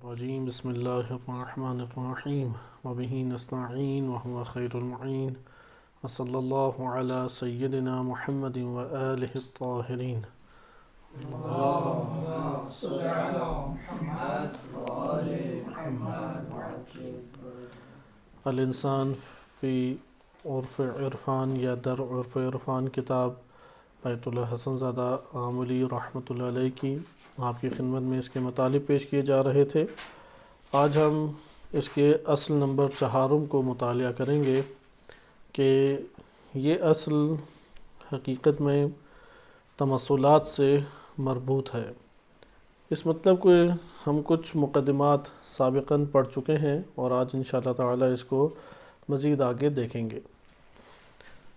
الرجیم بسم اللہ الرحمن الرحیم وبہ نستعین وهو خیر المعین وصلی اللہ علی سیدنا محمد وآلہ الطاہرین۔ اللهم صل على محمد وآل محمد الانسان فی عرف عرفان یا در عرف عرفان کتاب آیت اللہ حسن زادہ آملی رحمۃ اللہ علیہ کی آپ کی خدمت میں اس کے مطالب پیش کیے جا رہے تھے۔ آج ہم اس کے اصل نمبر 4 کو مطالعہ کریں گے کہ یہ اصل حقیقت میں تمثلات سے مربوط ہے۔ اس مطلب کو ہم کچھ مقدمات سابقاً پڑھ چکے ہیں اور آج انشاءاللہ تعالی اس کو مزید آگے دیکھیں گے۔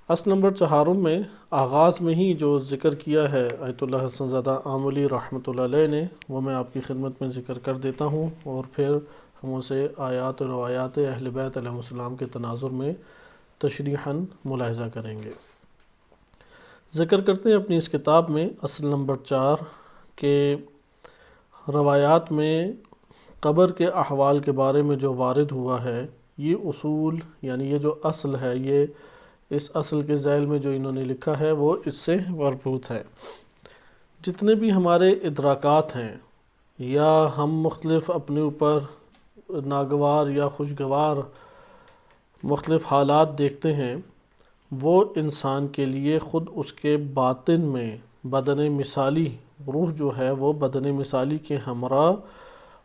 اصل نمبر 4 میں آغاز میں ہی جو ذکر کیا ہے آیت اللہ حسن زادہ آملی رحمۃ اللہ علیہ نے، وہ میں آپ کی خدمت میں ذکر کر دیتا ہوں اور پھر ہم اسے آیات و روایات اہل بیت علیہ السلام کے تناظر میں تشریحاً ملاحظہ کریں گے۔ ذکر کرتے ہیں اپنی اس کتاب میں اصل نمبر 4 کہ روایات میں قبر کے احوال کے بارے میں جو وارد ہوا ہے، یہ اصول یعنی یہ جو اصل ہے، یہ اس اصل کے ذیل میں جو انہوں نے لکھا ہے وہ اس سے مربوط ہے۔ جتنے بھی ہمارے ادراکات ہیں یا ہم مختلف اپنے اوپر ناگوار یا خوشگوار مختلف حالات دیکھتے ہیں، وہ انسان کے لیے خود اس کے باطن میں بدن مثالی روح جو ہے وہ بدن مثالی کے ہمراہ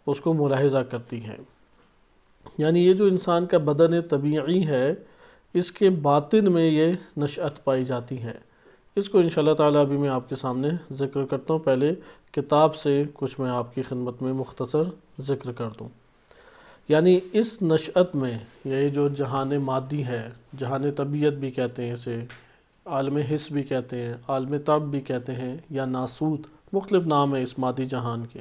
اس کو ملاحظہ کرتی ہے۔ یعنی یہ جو انسان کا بدن طبیعی ہے، اس کے باطن میں یہ نشأت پائی جاتی ہے۔ اس کو انشاءاللہ تعالیٰ ابھی میں آپ کے سامنے ذکر کرتا ہوں۔ پہلے کتاب سے کچھ میں آپ کی خدمت میں مختصر ذکر کر دوں۔ یعنی اس نشأت میں یہ جو جہان مادی ہے، جہان طبیعت بھی کہتے ہیں اسے، عالم حس بھی کہتے ہیں، عالم طب بھی کہتے ہیں، یا ناسوت، مختلف نام ہیں اس مادی جہان کے۔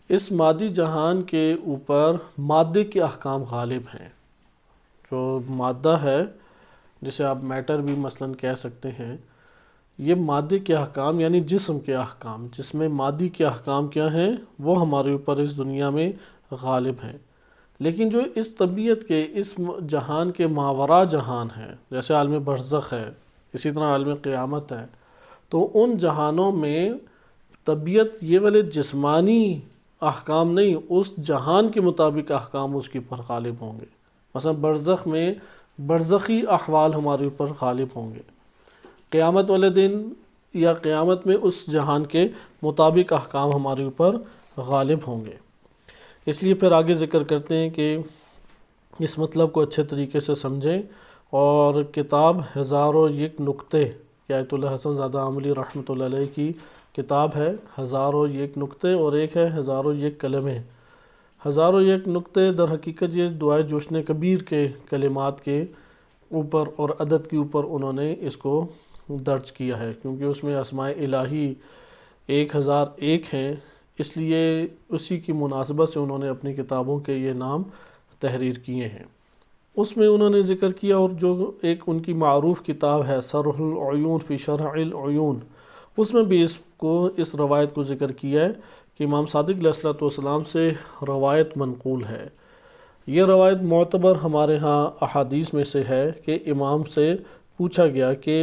اس مادی جہان کے اوپر مادے کے احکام غالب ہیں۔ جو مادہ ہے جسے آپ میٹر بھی مثلاً کہہ سکتے ہیں، یہ مادے کے احکام یعنی جسم کے احکام، جس میں مادی کے احکام کیا ہیں وہ ہمارے اوپر اس دنیا میں غالب ہیں۔ لیکن جو اس طبیعت کے اس جہان کے ماوراء جہان ہے، جیسے عالم برزخ ہے، اسی طرح عالم قیامت ہے، تو ان جہانوں میں طبیعت یہ والے جسمانی احکام نہیں، اس جہان کے مطابق احکام اس کے اوپر غالب ہوں گے۔ مثلا برزخ میں برزخی احوال ہمارے اوپر غالب ہوں گے، قیامت والے دن یا قیامت میں اس جہان کے مطابق احکام ہمارے اوپر غالب ہوں گے۔ اس لیے پھر آگے ذکر کرتے ہیں کہ اس مطلب کو اچھے طریقے سے سمجھیں، اور کتاب 1001 نکتے کہ آیت اللہ حسن زادہ آملی رحمۃ اللہ علیہ کی کتاب ہے 1001 نکتے، اور ایک ہے 1001 کلمیں۔ 1001 نکتے در حقیقت یہ دعائے جوشن کبیر کے کلمات کے اوپر اور عدد کے اوپر انہوں نے اس کو درج کیا ہے، کیونکہ اس میں اسماء الہی 1001 ہیں، اس لیے اسی کی مناسبت سے انہوں نے اپنی کتابوں کے یہ نام تحریر کیے ہیں۔ اس میں انہوں نے ذکر کیا، اور جو ایک ان کی معروف کتاب ہے شرح العیون فی شرح العیون، اس میں بھی اس روایت کو ذکر کیا ہے کہ امام صادق علیہ الصلوۃ والسلام سے روایت منقول ہے۔ یہ روایت معتبر ہمارے ہاں احادیث میں سے ہے کہ امام سے پوچھا گیا کہ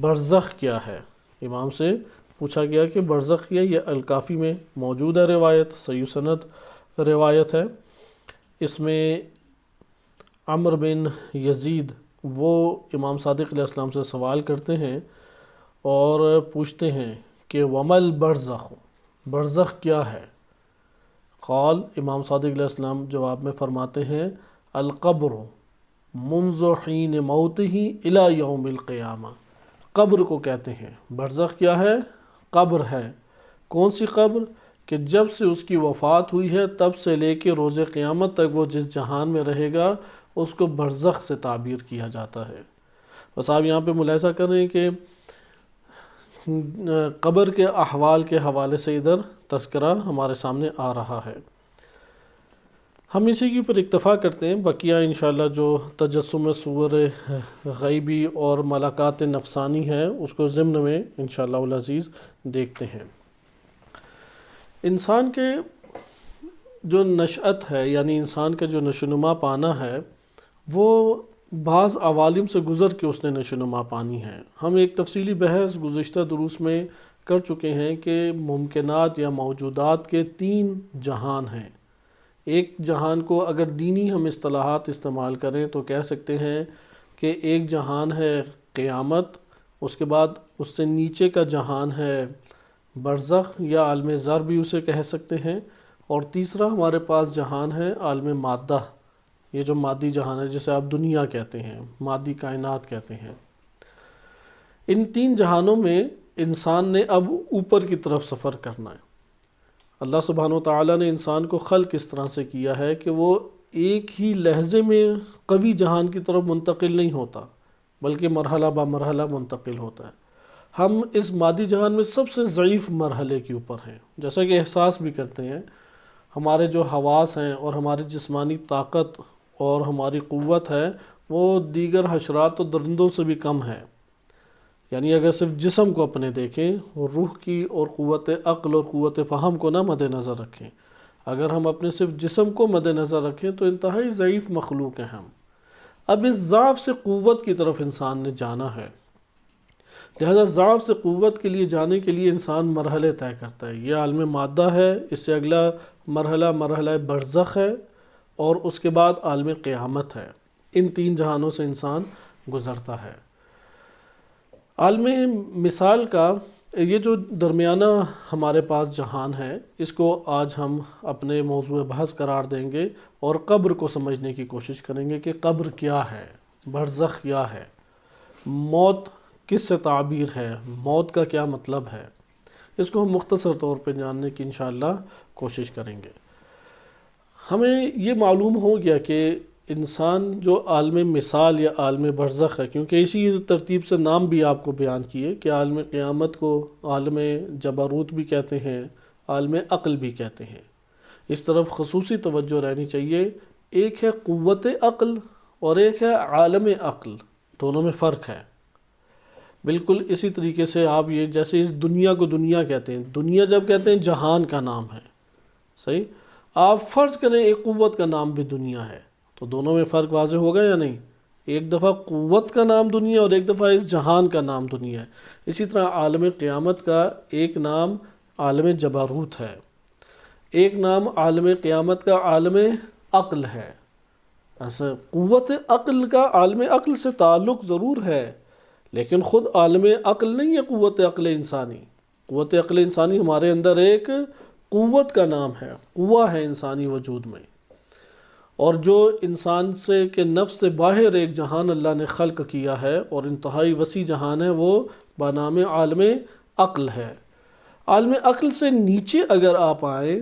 برزخ کیا ہے، امام سے پوچھا گیا کہ برزخ کیا ہے۔ یہ الکافی میں موجود ہے، روایت صحیح سند روایت ہے۔ اس میں عمر بن یزید وہ امام صادق علیہ السلام سے سوال کرتے ہیں اور پوچھتے ہیں کہ ومل برزخ، برزخ کیا ہے؟ قال، امام صادق علیہ السلام جواب میں فرماتے ہیں القبر منذ حین موتہ الی یوم القیامہ، قبر کو کہتے ہیں۔ برزخ کیا ہے؟ قبر ہے۔ کون سی قبر؟ کہ جب سے اس کی وفات ہوئی ہے تب سے لے کے روز قیامت تک وہ جس جہان میں رہے گا اس کو برزخ سے تعبیر کیا جاتا ہے۔ بس آپ یہاں پہ ملاحظہ کر رہے ہیں کہ قبر کے احوال کے حوالے سے ادھر تذکرہ ہمارے سامنے آ رہا ہے۔ ہم اسی کے اوپر اکتفا کرتے ہیں، بقیہ انشاءاللہ جو تجسم صور غیبی اور ملاقات نفسانی ہے اس کو ضمن میں انشاءاللہ العزیز دیکھتے ہیں۔ انسان کے جو نشأت ہے یعنی انسان کا جو نشوونما پانا ہے وہ بعض عوالم سے گزر کے اس نے نشوونما پانی ہے۔ ہم ایک تفصیلی بحث گزشتہ دروس میں کر چکے ہیں کہ ممکنات یا موجودات کے 3 جہان ہیں۔ ایک جہان کو اگر دینی ہم اصطلاحات استعمال کریں تو کہہ سکتے ہیں کہ ایک جہان ہے قیامت، اس کے بعد اس سے نیچے کا جہان ہے برزخ یا عالم ذر بھی اسے کہہ سکتے ہیں، اور تیسرا ہمارے پاس جہان ہے عالم مادہ، یہ جو مادی جہان ہے جسے آپ دنیا کہتے ہیں، مادی کائنات کہتے ہیں۔ ان 3 جہانوں میں انسان نے اب اوپر کی طرف سفر کرنا ہے۔ اللہ سبحانہ وتعالی نے انسان کو خلق اس طرح سے کیا ہے کہ وہ ایک ہی لحظے میں قوی جہان کی طرف منتقل نہیں ہوتا، بلکہ مرحلہ بہ مرحلہ منتقل ہوتا ہے۔ ہم اس مادی جہان میں سب سے ضعیف مرحلے کے اوپر ہیں، جیسا کہ احساس بھی کرتے ہیں۔ ہمارے جو حواس ہیں اور ہماری جسمانی طاقت اور ہماری قوت ہے وہ دیگر حشرات و درندوں سے بھی کم ہے۔ یعنی اگر صرف جسم کو اپنے دیکھیں اور روح کی اور قوت عقل اور قوت فہم کو نہ مد نظر رکھیں، اگر ہم اپنے صرف جسم کو مد نظر رکھیں تو انتہائی ضعیف مخلوق ہیں ہم۔ اب اس ضعف سے قوت کی طرف انسان نے جانا ہے، لہذا ضعف سے قوت کے لیے جانے کے لیے انسان مرحلے طے کرتا ہے۔ یہ عالم مادہ ہے، اس سے اگلا مرحلہ برزخ ہے، اور اس کے بعد عالم قیامت ہے۔ ان 3 جہانوں سے انسان گزرتا ہے۔ عالم مثال کا یہ جو درمیانہ ہمارے پاس جہان ہے، اس کو آج ہم اپنے موضوع بحث قرار دیں گے اور قبر کو سمجھنے کی کوشش کریں گے کہ قبر کیا ہے، برزخ کیا ہے، موت کس سے تعبیر ہے، موت کا کیا مطلب ہے۔ اس کو ہم مختصر طور پہ جاننے کی انشاءاللہ کوشش کریں گے۔ ہمیں یہ معلوم ہو گیا کہ انسان جو عالم مثال یا عالم برزخ ہے، کیونکہ اسی ترتیب سے نام بھی آپ کو بیان کیے کہ عالم قیامت کو عالم جبروت بھی کہتے ہیں، عالم عقل بھی کہتے ہیں۔ اس طرف خصوصی توجہ رہنی چاہیے۔ ایک ہے قوت عقل اور ایک ہے عالم عقل، دونوں میں فرق ہے۔ بالکل اسی طریقے سے آپ یہ جیسے اس دنیا کو دنیا کہتے ہیں، دنیا جب کہتے ہیں جہان کا نام ہے، صحیح؟ آپ فرض کریں ایک قوت کا نام بھی دنیا ہے، تو دونوں میں فرق واضح ہوگا یا نہیں؟ ایک دفعہ قوت کا نام دنیا اور ایک دفعہ اس جہان کا نام دنیا ہے۔ اسی طرح عالم قیامت کا ایک نام عالم جبروت ہے، ایک نام عالم قیامت کا عالم عقل ہے۔ ایسا قوت عقل کا عالم عقل سے تعلق ضرور ہے، لیکن خود عالم عقل نہیں ہے قوت عقل انسانی۔ قوت عقل انسانی ہمارے اندر ایک قوت کا نام ہے، قوہ ہے انسانی وجود میں، اور جو انسان سے کہ نفس سے باہر ایک جہان اللہ نے خلق کیا ہے اور انتہائی وسیع جہان ہے، وہ بنام عالم عقل ہے۔ عالم عقل سے نیچے اگر آپ آئیں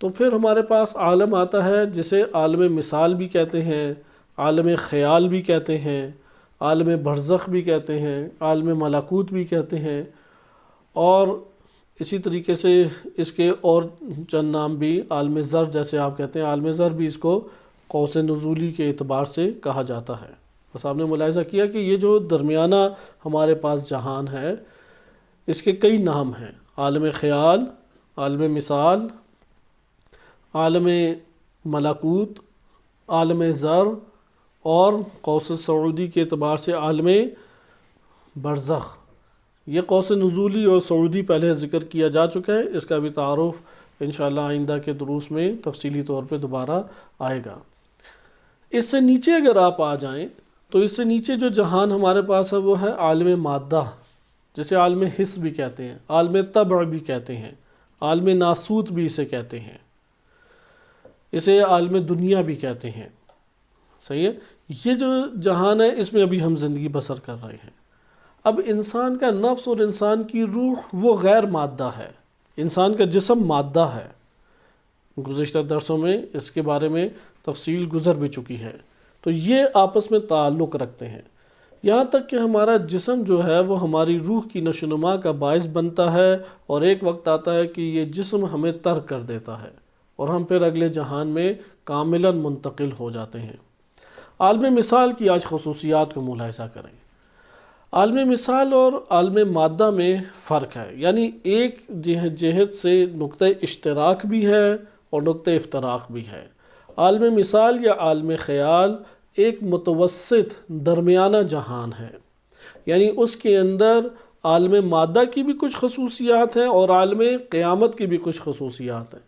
تو پھر ہمارے پاس عالم آتا ہے جسے عالم مثال بھی کہتے ہیں، عالم خیال بھی کہتے ہیں، عالم برزخ بھی کہتے ہیں، عالم ملکوت بھی کہتے ہیں، اور اسی طریقے سے اس کے اور چند نام بھی عالم ذر جیسے آپ کہتے ہیں، عالم ذر بھی اس کو قوس نزولی کے اعتبار سے کہا جاتا ہے۔ بس آپ نے ملاحظہ کیا کہ یہ جو درمیانہ ہمارے پاس جہان ہے اس کے کئی نام ہیں، عالم خیال، عالم مثال، عالم ملکوت، عالم ذر، اور قوس سعودی کے اعتبار سے عالم برزخ۔ یہ قوس نزولی اور سعودی پہلے ذکر کیا جا چکا ہے، اس کا بھی تعارف انشاءاللہ آئندہ کے دروس میں تفصیلی طور پہ دوبارہ آئے گا۔ اس سے نیچے اگر آپ آ جائیں تو اس سے نیچے جو جہان ہمارے پاس ہے وہ ہے عالم مادہ، جسے عالم حس بھی کہتے ہیں، عالم طبع بھی کہتے ہیں، عالم ناسوت بھی اسے کہتے ہیں، اسے عالم دنیا بھی کہتے ہیں، صحیح ہے؟ یہ جو جہان ہے اس میں ابھی ہم زندگی بسر کر رہے ہیں۔ اب انسان کا نفس اور انسان کی روح وہ غیر مادہ ہے، انسان کا جسم مادہ ہے۔ گزشتہ درسوں میں اس کے بارے میں تفصیل گزر بھی چکی ہے، تو یہ آپس میں تعلق رکھتے ہیں، یہاں تک کہ ہمارا جسم جو ہے وہ ہماری روح کی نشوونما کا باعث بنتا ہے، اور ایک وقت آتا ہے کہ یہ جسم ہمیں ترک کر دیتا ہے اور ہم پھر اگلے جہان میں کاملاً منتقل ہو جاتے ہیں۔ عالم مثال کی آج خصوصیات کو ملاحظہ کریں۔ عالم مثال اور عالم مادہ میں فرق ہے، یعنی ایک جہت سے نقطہ اشتراک بھی ہے اور نقطہ افتراق بھی ہے۔ عالم مثال یا عالم خیال ایک متوسط درمیانہ جہان ہے، یعنی اس کے اندر عالم مادہ کی بھی کچھ خصوصیات ہیں اور عالم قیامت کی بھی کچھ خصوصیات ہیں،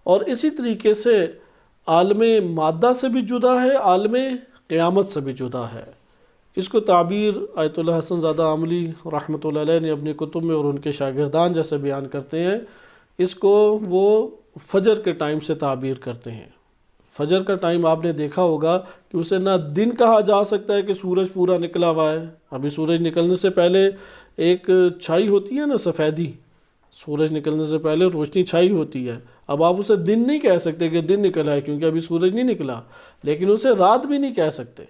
اور اسی طریقے سے عالم مادہ سے بھی جدا ہے، عالم قیامت سے بھی جدا ہے۔ اس کو تعبیر آیت اللہ حسن زادہ عاملی رحمۃ اللہ علیہ نے اپنی کتب میں اور ان کے شاگردان جیسے بیان کرتے ہیں، اس کو وہ فجر کے ٹائم سے تعبیر کرتے ہیں۔ فجر کا ٹائم آپ نے دیکھا ہوگا کہ اسے نہ دن کہا جا سکتا ہے کہ سورج پورا نکلا ہوا ہے، ابھی سورج نکلنے سے پہلے ایک چھائی ہوتی ہے نا، سفیدی، سورج نکلنے سے پہلے روشنی چھائی ہوتی ہے، اب آپ اسے دن نہیں کہہ سکتے کہ دن نکلا ہے کیونکہ ابھی سورج نہیں نکلا، لیکن اسے رات بھی نہیں کہہ سکتے۔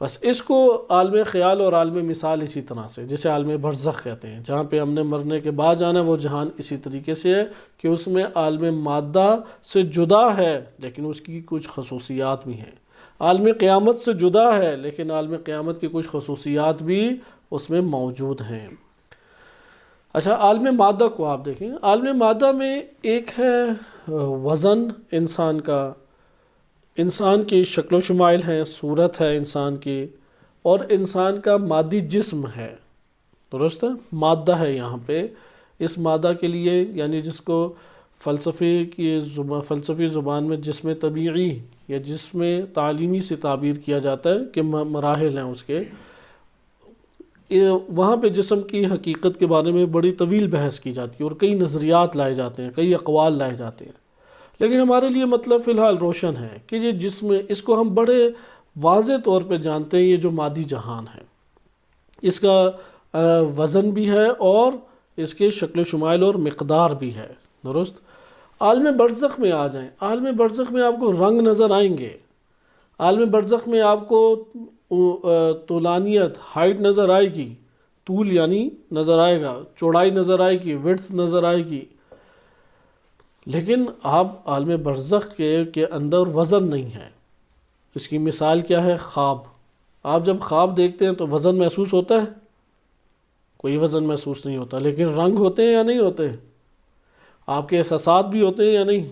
بس اس کو عالم خیال اور عالم مثال اسی طرح سے، جسے عالم برزخ کہتے ہیں، جہاں پہ ہم نے مرنے کے بعد جانا ہے، وہ جہان اسی طریقے سے ہے کہ اس میں عالم مادہ سے جدا ہے لیکن اس کی کچھ خصوصیات بھی ہیں، عالم قیامت سے جدا ہے لیکن عالم قیامت کی کچھ خصوصیات بھی اس میں موجود ہیں۔ اچھا، عالم مادہ کو آپ دیکھیں، عالم مادہ میں ایک ہے وزن انسان کا، انسان کی شکل و شمائل ہیں، صورت ہے انسان کی، اور انسان کا مادی جسم ہے، درست ہے، مادہ ہے یہاں پہ۔ اس مادہ کے لیے یعنی جس کو فلسفی زبان میں جسم طبیعی یا جسم تعلیمی سے تعبیر کیا جاتا ہے کہ مراحل ہیں اس کے، وہاں پہ جسم کی حقیقت کے بارے میں بڑی طویل بحث کی جاتی ہے اور کئی نظریات لائے جاتے ہیں، کئی اقوال لائے جاتے ہیں، لیکن ہمارے لیے مطلب فی الحال روشن ہے کہ یہ جسم، اس کو ہم بڑے واضح طور پہ جانتے ہیں، یہ جو مادی جہان ہے اس کا وزن بھی ہے اور اس کے شکل و شمائل اور مقدار بھی ہے، درست۔ عالم برزخ میں آ جائیں، عالم برزخ میں آپ کو رنگ نظر آئیں گے، عالم برزخ میں آپ کو طولانیت، ہائٹ نظر آئے گی، طول یعنی نظر آئے گا، چوڑائی نظر آئے گی، وڈتھ نظر آئے گی، لیکن آپ عالم برزخ کے اندر وزن نہیں ہے۔ اس کی مثال کیا ہے؟ خواب۔ آپ جب خواب دیکھتے ہیں تو وزن محسوس ہوتا ہے؟ کوئی وزن محسوس نہیں ہوتا، لیکن رنگ ہوتے ہیں یا نہیں ہوتے؟ آپ کے احساسات بھی ہوتے ہیں یا نہیں؟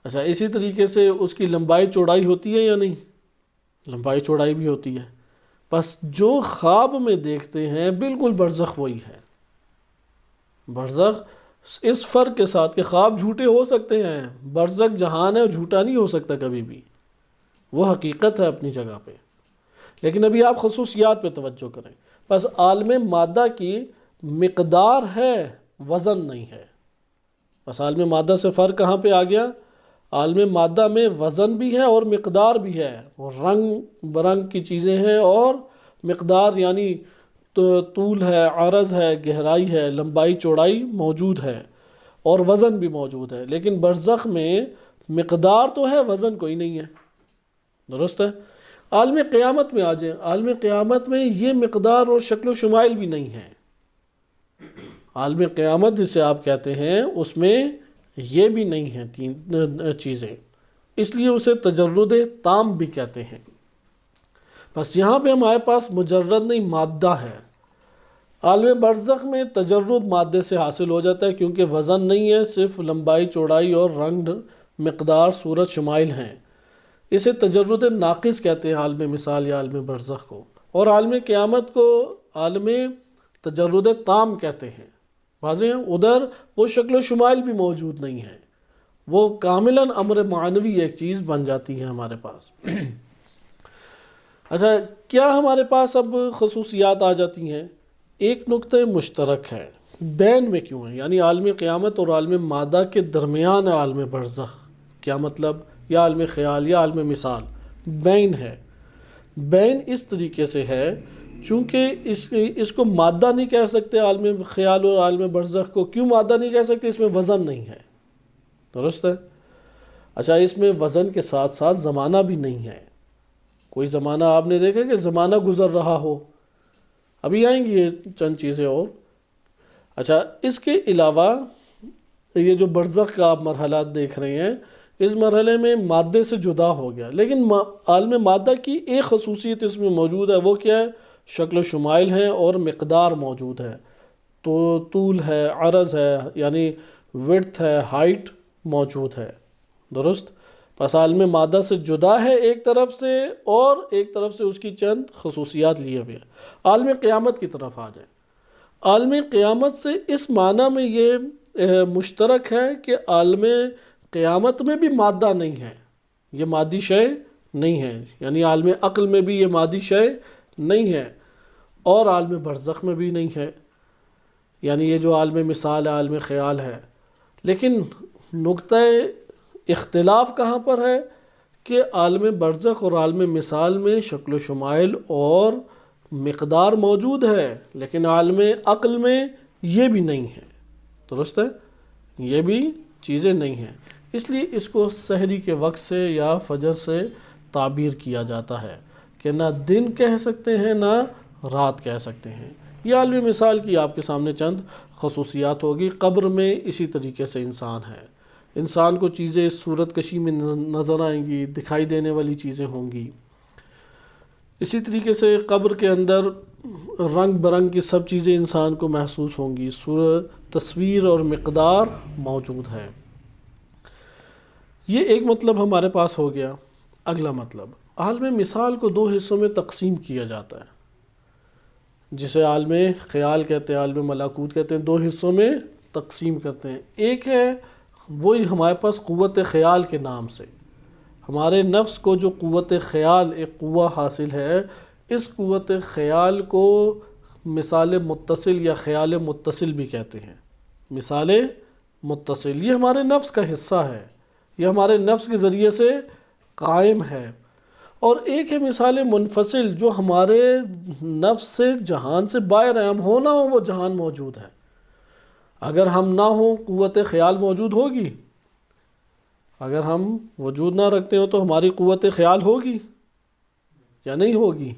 اچھا، اسی طریقے سے اس کی لمبائی چوڑائی ہوتی ہے یا نہیں؟ لمبائی چوڑائی بھی ہوتی ہے۔ بس جو خواب میں دیکھتے ہیں بالکل برزخ وہی ہے۔ برزخ اس فرق کے ساتھ کہ خواب جھوٹے ہو سکتے ہیں، برزخ جہان ہے، جھوٹا نہیں ہو سکتا کبھی بھی، وہ حقیقت ہے اپنی جگہ پہ۔ لیکن ابھی آپ خصوصیات پہ توجہ کریں۔ بس عالم مادہ کی مقدار ہے، وزن نہیں ہے۔ بس عالم مادہ سے فرق کہاں پہ آ گیا؟ عالم مادہ میں وزن بھی ہے اور مقدار بھی ہے، رنگ برنگ کی چیزیں ہیں، اور مقدار یعنی طول ہے، عرض ہے، گہرائی ہے، لمبائی چوڑائی موجود ہے، اور وزن بھی موجود ہے۔ لیکن برزخ میں مقدار تو ہے، وزن کوئی نہیں ہے، درست ہے۔ عالم قیامت میں آ جائیں، عالم قیامت میں یہ مقدار اور شکل و شمائل بھی نہیں ہے۔ عالم قیامت جسے آپ کہتے ہیں اس میں یہ بھی نہیں ہیں تین چیزیں، اس لیے اسے تجرد تام بھی کہتے ہیں۔ بس یہاں پہ ہمارے پاس مجرد نہیں، مادہ ہے۔ عالم برزخ میں تجرد مادے سے حاصل ہو جاتا ہے کیونکہ وزن نہیں ہے، صرف لمبائی چوڑائی اور رنگ، مقدار، صورت، شمائل ہیں۔ اسے تجرد ناقص کہتے ہیں، عالم مثال یا عالم برزخ کو، اور عالم قیامت کو عالم تجرد تام کہتے ہیں۔ واضح ہے؟ ادھر وہ شکل و شمائل بھی موجود نہیں ہے، وہ کاملاً امر معنوی ایک چیز بن جاتی ہے ہمارے پاس۔ اچھا، کیا ہمارے پاس اب خصوصیات آ جاتی ہیں؟ ایک نقطہ مشترک ہے، بین میں کیوں ہے؟ یعنی عالم قیامت اور عالم مادہ کے درمیان عالم برزخ، کیا مطلب؟ یا عالم خیال یا عالم مثال، بین ہے۔ بین اس طریقے سے ہے چونکہ اس کو مادہ نہیں کہہ سکتے، عالم خیال اور عالم برزخ کو۔ کیوں مادہ نہیں کہہ سکتے؟ اس میں وزن نہیں ہے، درست ہے۔ اچھا، اس میں وزن کے ساتھ ساتھ زمانہ بھی نہیں ہے۔ کوئی زمانہ آپ نے دیکھا کہ زمانہ گزر رہا ہو؟ ابھی آئیں گی یہ چند چیزیں اور۔ اچھا، اس کے علاوہ یہ جو برزخ کا آپ مرحلات دیکھ رہے ہیں، اس مرحلے میں مادے سے جدا ہو گیا، لیکن عالم مادہ کی ایک خصوصیت اس میں موجود ہے، وہ کیا ہے؟ شکل و شمائل ہیں اور مقدار موجود ہے، تو طول ہے، عرض ہے، یعنی وڈتھ ہے، ہائٹ موجود ہے، درست؟ پس عالم مادہ سے جدا ہے ایک طرف سے، اور ایک طرف سے اس کی چند خصوصیات لیے ہوئے ہیں۔ عالم قیامت کی طرف آ جائیں۔ عالم قیامت سے اس معنی میں یہ مشترک ہے کہ عالم قیامت میں بھی مادہ نہیں ہے، یہ مادی شے نہیں ہے، یعنی عالم عقل میں بھی یہ مادی شے نہیں ہے، اور عالم برزخ میں بھی نہیں ہے، یعنی یہ جو عالم مثال ہے، عالم خیال ہے۔ لیکن نقطہ اختلاف کہاں پر ہے کہ عالم برزخ اور عالم مثال میں شکل و شمائل اور مقدار موجود ہے، لیکن عالم عقل میں یہ بھی نہیں ہے، درست ہے؟ یہ بھی چیزیں نہیں ہیں، اس لیے اس کو سحری کے وقت سے یا فجر سے تعبیر کیا جاتا ہے کہ نہ دن کہہ سکتے ہیں نہ رات کہہ سکتے ہیں۔ یہ عالم مثال کی آپ کے سامنے چند خصوصیات ہوگی۔ قبر میں اسی طریقے سے انسان ہے، انسان کو چیزیں صورت کشی میں نظر آئیں گی، دکھائی دینے والی چیزیں ہوں گی۔ اسی طریقے سے قبر کے اندر رنگ برنگ کی سب چیزیں انسان کو محسوس ہوں گی، صورت، تصویر اور مقدار موجود ہے۔ یہ ایک مطلب ہمارے پاس ہو گیا۔ اگلا مطلب، عالم مثال کو دو حصوں میں تقسیم کیا جاتا ہے، جسے عالم خیال کہتے ہیں، عالم ملکوت کہتے ہیں، دو حصوں میں تقسیم کرتے ہیں۔ ایک ہے وہی ہمارے پاس قوت خیال کے نام سے، ہمارے نفس کو جو قوت خیال ایک قوہ حاصل ہے، اس قوت خیال کو مثال متصل یا خیال متصل بھی کہتے ہیں۔ مثال متصل یہ ہمارے نفس کا حصہ ہے، یہ ہمارے نفس کے ذریعے سے قائم ہے۔ اور ایک ہے مثال منفصل جو ہمارے نفس سے، جہان سے باہر ہے، ہم ہو نہ ہو وہ جہان موجود ہے۔ اگر ہم نہ ہوں قوت خیال موجود ہوگی، اگر ہم وجود نہ رکھتے ہوں تو ہماری قوت خیال ہوگی یا نہیں ہوگی؟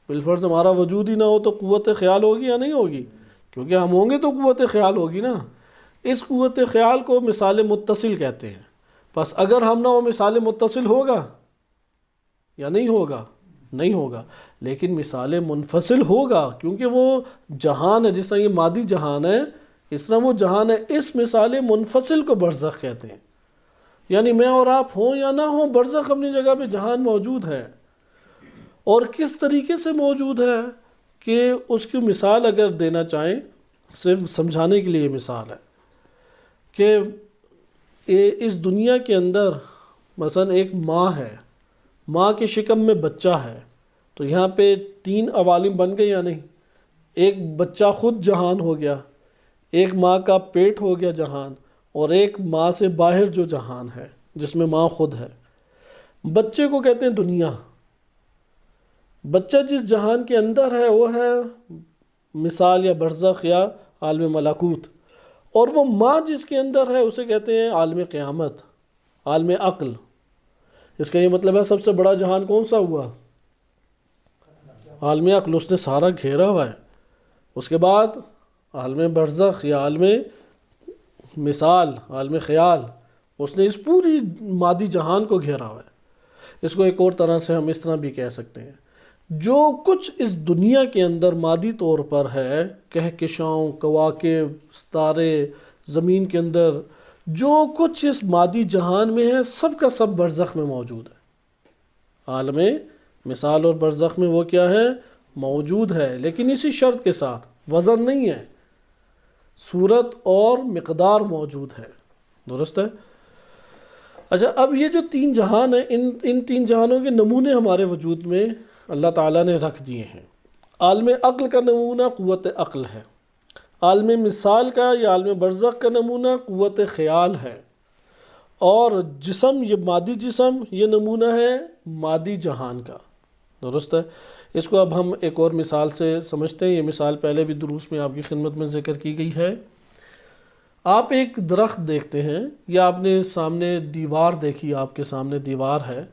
بالفرض ہمارا وجود ہی نہ ہو تو قوت خیال ہوگی یا نہیں ہوگی؟ کیونکہ ہم ہوں گے تو قوت خیال ہوگی نا۔ اس قوت خیال کو مثال متصل کہتے ہیں۔ پس اگر ہم نہ ہو مثال متصل ہوگا یا نہیں ہوگا؟ نہیں ہوگا۔ لیکن مثال منفصل ہوگا، کیونکہ وہ جہان ہے، جس طرح یہ مادی جہان ہے اس طرح وہ جہان ہے۔ اس مثال منفصل کو برزخ کہتے ہیں، یعنی میں اور آپ ہوں یا نہ ہوں، برزخ اپنی جگہ پہ جہان موجود ہے۔ اور کس طریقے سے موجود ہے کہ اس کی مثال اگر دینا چاہیں، صرف سمجھانے کے لیے مثال ہے کہ اس دنیا کے اندر مثلا ایک ماں ہے، ماں کے شکم میں بچہ ہے، تو یہاں پہ تین عوالم بن گئے یا نہیں؟ ایک بچہ خود جہان ہو گیا، ایک ماں کا پیٹ ہو گیا جہان، اور ایک ماں سے باہر جو جہان ہے جس میں ماں خود ہے۔ بچے کو کہتے ہیں دنیا۔ بچہ جس جہان کے اندر ہے وہ ہے مثال یا برزخ یا عالم ملکوت، اور وہ ماں جس کے اندر ہے اسے کہتے ہیں عالم قیامت، عالم عقل۔ اس کا یہ مطلب ہے سب سے بڑا جہان کون سا ہوا؟ عالم عقل، اس نے سارا گھیرا ہوا ہے۔ اس کے بعد عالم برزخ یا عالم مثال، عالم خیال، اس نے اس پوری مادی جہان کو گھیرا ہوا ہے۔ اس کو ایک اور طرح سے ہم اس طرح بھی کہہ سکتے ہیں، جو کچھ اس دنیا کے اندر مادی طور پر ہے، کہکشاؤں، کواکب، ستارے، زمین کے اندر جو کچھ اس مادی جہان میں ہے، سب کا سب برزخ میں موجود ہے۔ عالم مثال اور برزخ میں وہ کیا ہے؟ موجود ہے، لیکن اسی شرط کے ساتھ وزن نہیں ہے، صورت اور مقدار موجود ہے، درست ہے؟ اچھا، اب یہ جو تین جہان ہیں، ان تین جہانوں کے نمونے ہمارے وجود میں اللہ تعالیٰ نے رکھ دیے ہیں۔ عالم عقل کا نمونہ قوت عقل ہے، عالم مثال کا یا عالم برزخ کا نمونہ قوت خیال ہے، اور جسم، یہ مادی جسم، یہ نمونہ ہے مادی جہان کا، درست ہے؟ اس کو اب ہم ایک اور مثال سے سمجھتے ہیں۔ یہ مثال پہلے بھی دروس میں آپ کی خدمت میں ذکر کی گئی ہے۔ آپ ایک درخت دیکھتے ہیں، یا آپ نے سامنے دیوار دیکھی، آپ کے سامنے دیوار ہے۔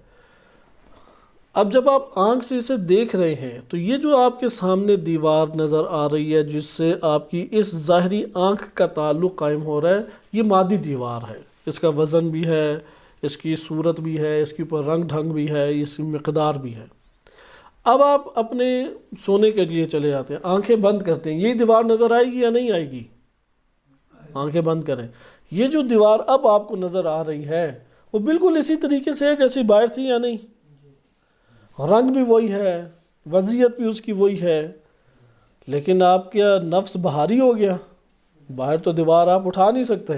اب جب آپ آنکھ سے اسے دیکھ رہے ہیں تو یہ جو آپ کے سامنے دیوار نظر آ رہی ہے، جس سے آپ کی اس ظاہری آنکھ کا تعلق قائم ہو رہا ہے، یہ مادی دیوار ہے۔ اس کا وزن بھی ہے، اس کی صورت بھی ہے، اس کے اوپر رنگ ڈھنگ بھی ہے، اس کی مقدار بھی ہے۔ اب آپ اپنے سونے کے لیے چلے جاتے ہیں، آنکھیں بند کرتے ہیں، یہ دیوار نظر آئے گی یا نہیں آئے گی؟ آنکھیں بند کریں. یہ جو دیوار اب آپ کو نظر آ رہی ہے وہ بالکل اسی طریقے سے ہے جیسی باہر تھی یا نہیں؟ رنگ بھی وہی ہے، وضعیت بھی اس کی وہی ہے، لیکن آپ کا نفس بھاری ہو گیا. باہر تو دیوار آپ اٹھا نہیں سکتے،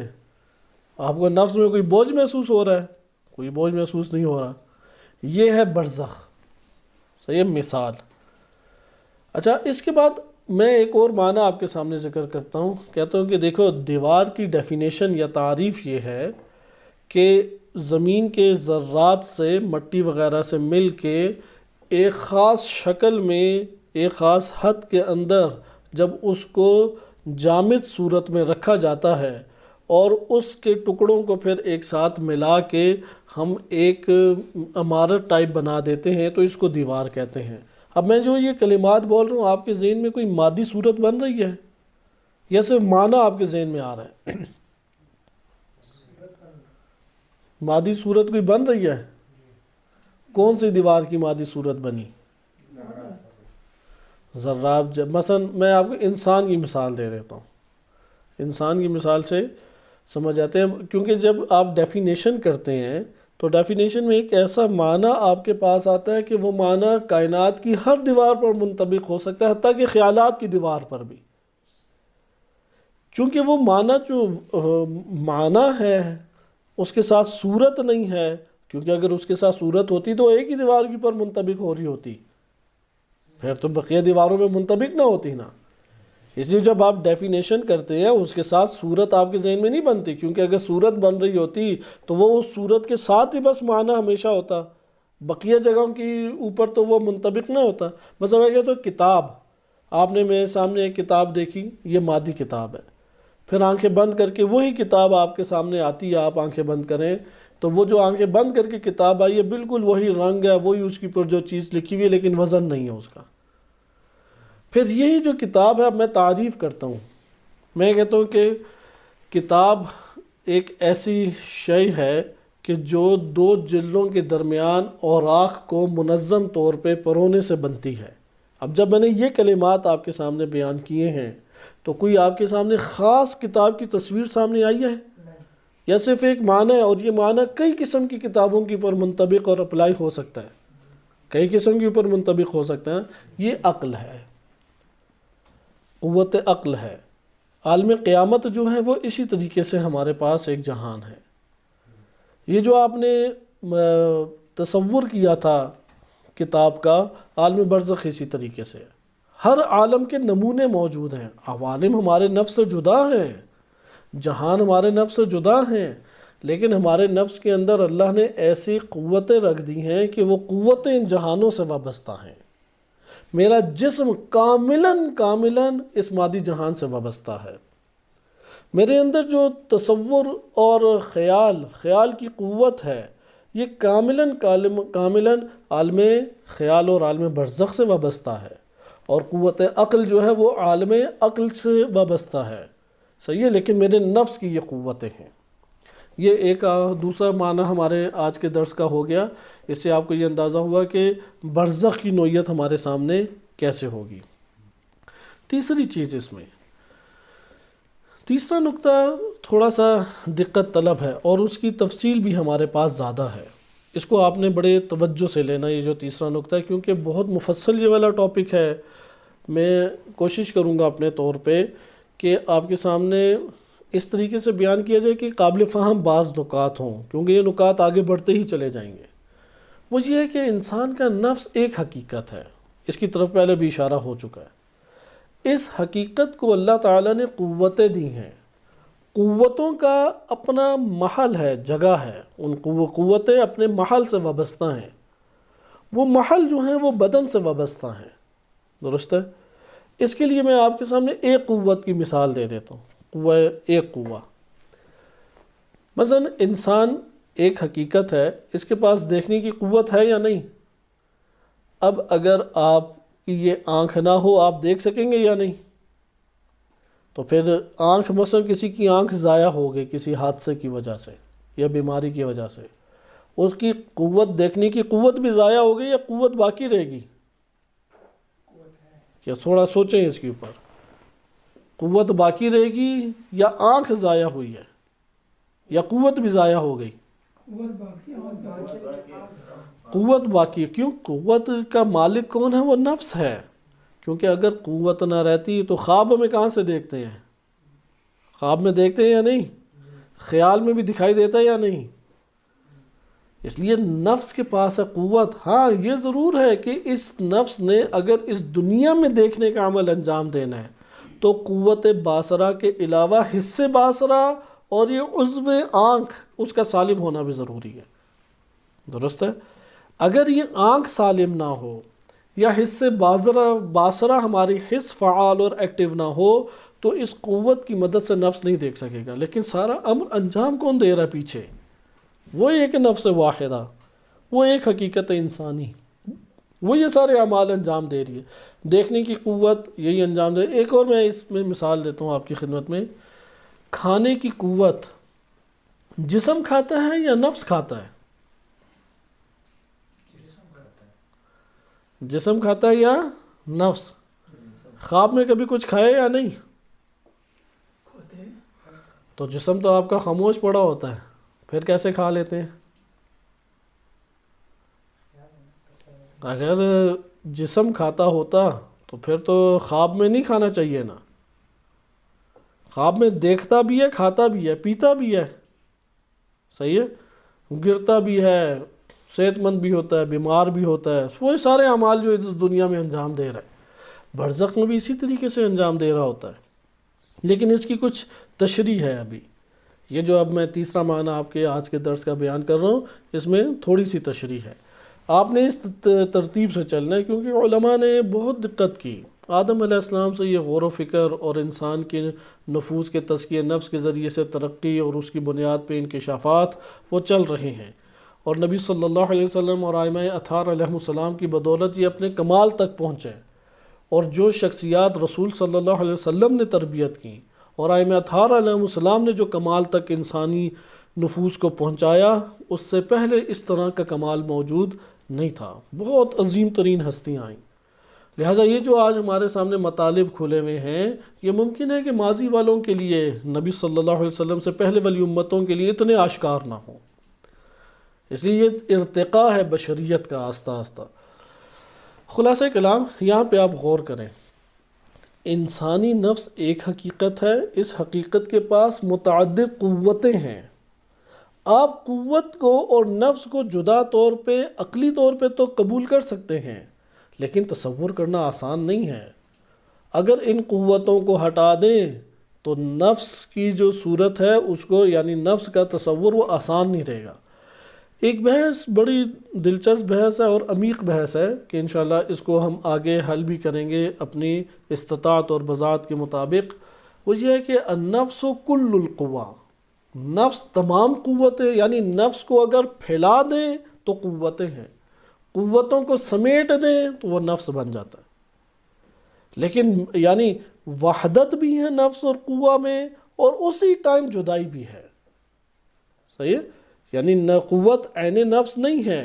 آپ کو نفس میں کوئی بوجھ محسوس ہو رہا ہے؟ کوئی بوجھ محسوس نہیں ہو رہا. یہ ہے برزخ. صحیح مثال. اچھا، اس کے بعد میں ایک اور معنی آپ کے سامنے ذکر کرتا ہوں. کہتا ہوں کہ دیکھو، دیوار کی ڈیفینیشن یا تعریف یہ ہے کہ زمین کے ذرات سے، مٹی وغیرہ سے مل کے ایک خاص شکل میں، ایک خاص حد کے اندر جب اس کو جامد صورت میں رکھا جاتا ہے اور اس کے ٹکڑوں کو پھر ایک ساتھ ملا کے ہم ایک عمارت ٹائپ بنا دیتے ہیں تو اس کو دیوار کہتے ہیں. اب میں جو یہ کلمات بول رہا ہوں، آپ کے ذہن میں کوئی مادی صورت بن رہی ہے یا صرف معنی آپ کے ذہن میں آ رہا ہے؟ مادی صورت کوئی بن رہی ہے؟ کون سی دیوار کی مادی صورت بنی؟ ذرات. مثلا میں آپ کو انسان کی مثال دے دیتا ہوں. انسان کی مثال سے سمجھ آتے ہیں، کیونکہ جب آپ ڈیفینیشن کرتے ہیں تو ڈیفینیشن میں ایک ایسا معنی آپ کے پاس آتا ہے کہ وہ معنی کائنات کی ہر دیوار پر منطبق ہو سکتا ہے، حتیٰ کہ خیالات کی دیوار پر بھی. چونکہ وہ معنی جو معنی ہے اس کے ساتھ صورت نہیں ہے، کیونکہ اگر اس کے ساتھ صورت ہوتی تو ایک ہی دیوار کی پر منطبق ہو رہی ہوتی، پھر تو بقیہ دیواروں میں منطبق نہ ہوتی نا. اس لیے جب آپ ڈیفینیشن کرتے ہیں اس کے ساتھ صورت آپ کے ذہن میں نہیں بنتی، کیونکہ اگر صورت بن رہی ہوتی تو وہ اس صورت کے ساتھ ہی بس معنی ہمیشہ ہوتا، بقیہ جگہوں کی اوپر تو وہ منطبق نہ ہوتا. مثلا میں کہتا ہوں کتاب، آپ نے میرے سامنے ایک کتاب دیکھی، یہ مادی کتاب ہے. پھر آنکھیں بند کر کے وہی کتاب آپ کے سامنے آتی ہے، آپ آنکھیں بند کریں تو وہ جو آنکھیں بند کر کے کتاب آئی ہے بالکل وہی رنگ ہے، وہی اس کی پر جو چیز لکھی ہوئی ہے، لیکن وزن نہیں ہے اس کا. پھر یہی جو کتاب ہے، اب میں تعریف کرتا ہوں. میں کہتا ہوں کہ کتاب ایک ایسی شے ہے کہ جو دو جلدوں کے درمیان اوراق کو منظم طور پہ پرونے سے بنتی ہے. اب جب میں نے یہ کلمات آپ کے سامنے بیان کیے ہیں تو کوئی آپ کے سامنے خاص کتاب کی تصویر سامنے آئی ہے یا صرف ایک معنی ہے؟ اور یہ معنی کئی قسم کی کتابوں کے اوپر منطبق اور اپلائی ہو سکتا ہے، کئی قسم کے اوپر منطبق ہو سکتا ہے. یہ عقل ہے، قوت عقل ہے. عالم قیامت جو ہے وہ اسی طریقے سے ہمارے پاس ایک جہان ہے. یہ جو آپ نے تصور کیا تھا کتاب کا، عالم برزخ اسی طریقے سے. ہر عالم کے نمونے موجود ہیں. عوالم ہمارے نفس سے جدا ہیں، جہان ہمارے نفس سے جدا ہیں، لیکن ہمارے نفس کے اندر اللہ نے ایسی قوتیں رکھ دی ہیں کہ وہ قوتیں ان جہانوں سے وابستہ ہیں. میرا جسم کاملاً اس مادی جہان سے وابستہ ہے. میرے اندر جو تصور اور خیال کی قوت ہے یہ کاملاً عالم خیال اور عالم برزخ سے وابستہ ہے، اور قوت عقل جو ہے وہ عالم عقل سے وابستہ ہے. صحیح ہے، لیکن میرے نفس کی یہ قوتیں ہیں. یہ ایک دوسرا معنی ہمارے آج کے درس کا ہو گیا. اس سے آپ کو یہ اندازہ ہوا کہ برزخ کی نوعیت ہمارے سامنے کیسے ہوگی. تیسری چیز، اس میں تیسرا نقطہ تھوڑا سا دقت طلب ہے اور اس کی تفصیل بھی ہمارے پاس زیادہ ہے. اس کو آپ نے بڑے توجہ سے لینا، یہ جو تیسرا نقطہ ہے، کیونکہ بہت مفصل یہ والا ٹاپک ہے. میں کوشش کروں گا اپنے طور پہ کہ آپ کے سامنے اس طریقے سے بیان کیا جائے کہ قابل فہم بعض نکات ہوں، کیونکہ یہ نکات آگے بڑھتے ہی چلے جائیں گے. وہ یہ ہے کہ انسان کا نفس ایک حقیقت ہے، اس کی طرف پہلے بھی اشارہ ہو چکا ہے. اس حقیقت کو اللہ تعالیٰ نے قوتیں دی ہیں. قوتوں کا اپنا محل ہے، جگہ ہے. ان قوتیں اپنے محل سے وابستہ ہیں. وہ محل جو ہیں وہ بدن سے وابستہ ہیں. درست ہے؟ اس کے لیے میں آپ کے سامنے ایک قوت کی مثال دے دیتا ہوں. ایک قوہ، مثلا انسان ایک حقیقت ہے، اس کے پاس دیکھنے کی قوت ہے یا نہیں؟ اب اگر آپ کی یہ آنکھ نہ ہو، آپ دیکھ سکیں گے یا نہیں؟ تو پھر آنکھ، مثلا کسی کی آنکھ ضائع ہو گئی کسی حادثے کی وجہ سے یا بیماری کی وجہ سے، اس کی قوت، دیکھنے کی قوت بھی ضائع ہو گئی یا قوت باقی رہے گی؟ کیا تھوڑا سوچیں اس کے اوپر. قوت باقی رہے گی یا آنکھ ضائع ہوئی ہے یا قوت بھی ضائع ہو گئی؟ قوت باقی. کیوں؟ قوت کا مالک کون ہے؟ وہ نفس ہے. کیونکہ اگر قوت نہ رہتی تو خواب میں کہاں سے دیکھتے ہیں؟ خواب میں دیکھتے ہیں یا نہیں؟ خیال میں بھی دکھائی دیتا ہے یا نہیں؟ اس لیے نفس کے پاس ہے قوت. ہاں یہ ضرور ہے کہ اس نفس نے اگر اس دنیا میں دیکھنے کا عمل انجام دینا ہے تو قوت باصرہ کے علاوہ حصے باصرہ اور یہ عضو آنکھ اس کا سالم ہونا بھی ضروری ہے. درست ہے؟ اگر یہ آنکھ سالم نہ ہو یا حصے باصرہ ہماری حص فعال اور ایکٹیو نہ ہو تو اس قوت کی مدد سے نفس نہیں دیکھ سکے گا. لیکن سارا امر انجام کون دے رہا ہے پیچھے؟ وہ ایک نفس واحدہ، وہ ایک حقیقت انسانی، وہ یہ سارے اعمال انجام دے رہی ہے. دیکھنے کی قوت یہی انجام دے. ایک اور میں اس میں مثال دیتا ہوں آپ کی خدمت میں. کھانے کی قوت جسم کھاتا ہے یا نفس کھاتا ہے؟ جسم کھاتا ہے یا نفس؟ خواب میں کبھی کچھ کھائے یا نہیں؟ تو جسم تو آپ کا خاموش پڑا ہوتا ہے، پھر کیسے کھا لیتے ہیں؟ اگر جسم کھاتا ہوتا تو پھر تو خواب میں نہیں کھانا چاہیے نا. خواب میں دیکھتا بھی ہے، کھاتا بھی ہے، پیتا بھی ہے، صحیح ہے، گرتا بھی ہے، صحت مند بھی ہوتا ہے، بیمار بھی ہوتا ہے. وہ سارے اعمال جو اس دنیا میں انجام دے رہا ہے برزخ میں بھی اسی طریقے سے انجام دے رہا ہوتا ہے. لیکن اس کی کچھ تشریح ہے. ابھی یہ جو اب میں تیسرا معنی آپ کے آج کے درس کا بیان کر رہا ہوں اس میں تھوڑی سی تشریح ہے. آپ نے اس ترتیب سے چلنا ہے کیونکہ علماء نے بہت دقت کی. آدم علیہ السلام سے یہ غور و فکر اور انسان کے نفوس کے تزکیہ نفس کے ذریعے سے ترقی اور اس کی بنیاد پہ انکشافات وہ چل رہے ہیں. اور نبی صلی اللہ علیہ وسلم اور ائمہ اطہار علیہ السلام کی بدولت یہ اپنے کمال تک پہنچے. اور جو شخصیات رسول صلی اللہ علیہ وسلم نے تربیت کی اور ائمہ اطہار علیہ السلام نے جو کمال تک انسانی نفوس کو پہنچایا اس سے پہلے اس طرح کا کمال موجود نہیں تھا. بہت عظیم ترین ہستیاں آئیں. لہٰذا یہ جو آج ہمارے سامنے مطالب کھلے ہوئے ہیں یہ ممکن ہے کہ ماضی والوں کے لیے نبی صلی اللہ علیہ وسلم سے پہلے والی امتوں کے لیے اتنے آشکار نہ ہوں. اس لیے یہ ارتقاء ہے بشریت کا آہستہ آہستہ. خلاصہ کلام یہاں پہ آپ غور کریں. انسانی نفس ایک حقیقت ہے، اس حقیقت کے پاس متعدد قوتیں ہیں. آپ قوت کو اور نفس کو جدا طور پہ عقلی طور پہ تو قبول کر سکتے ہیں لیکن تصور کرنا آسان نہیں ہے. اگر ان قوتوں کو ہٹا دیں تو نفس کی جو صورت ہے اس کو یعنی نفس کا تصور وہ آسان نہیں رہے گا. ایک بحث بڑی دلچسپ بحث ہے اور عمیق بحث ہے کہ انشاءاللہ اس کو ہم آگے حل بھی کریں گے اپنی استطاعت اور بذات کے مطابق. وہ یہ ہے کہ النفس کل القوا، نفس تمام قوتیں یعنی نفس کو اگر پھیلا دیں تو قوتیں ہیں، قوتوں کو سمیٹ دیں تو وہ نفس بن جاتا ہے. لیکن یعنی وحدت بھی ہے نفس اور قوہ میں اور اسی ٹائم جدائی بھی ہے. صحیح ہے؟ یعنی نہ قوت عین نفس نہیں ہے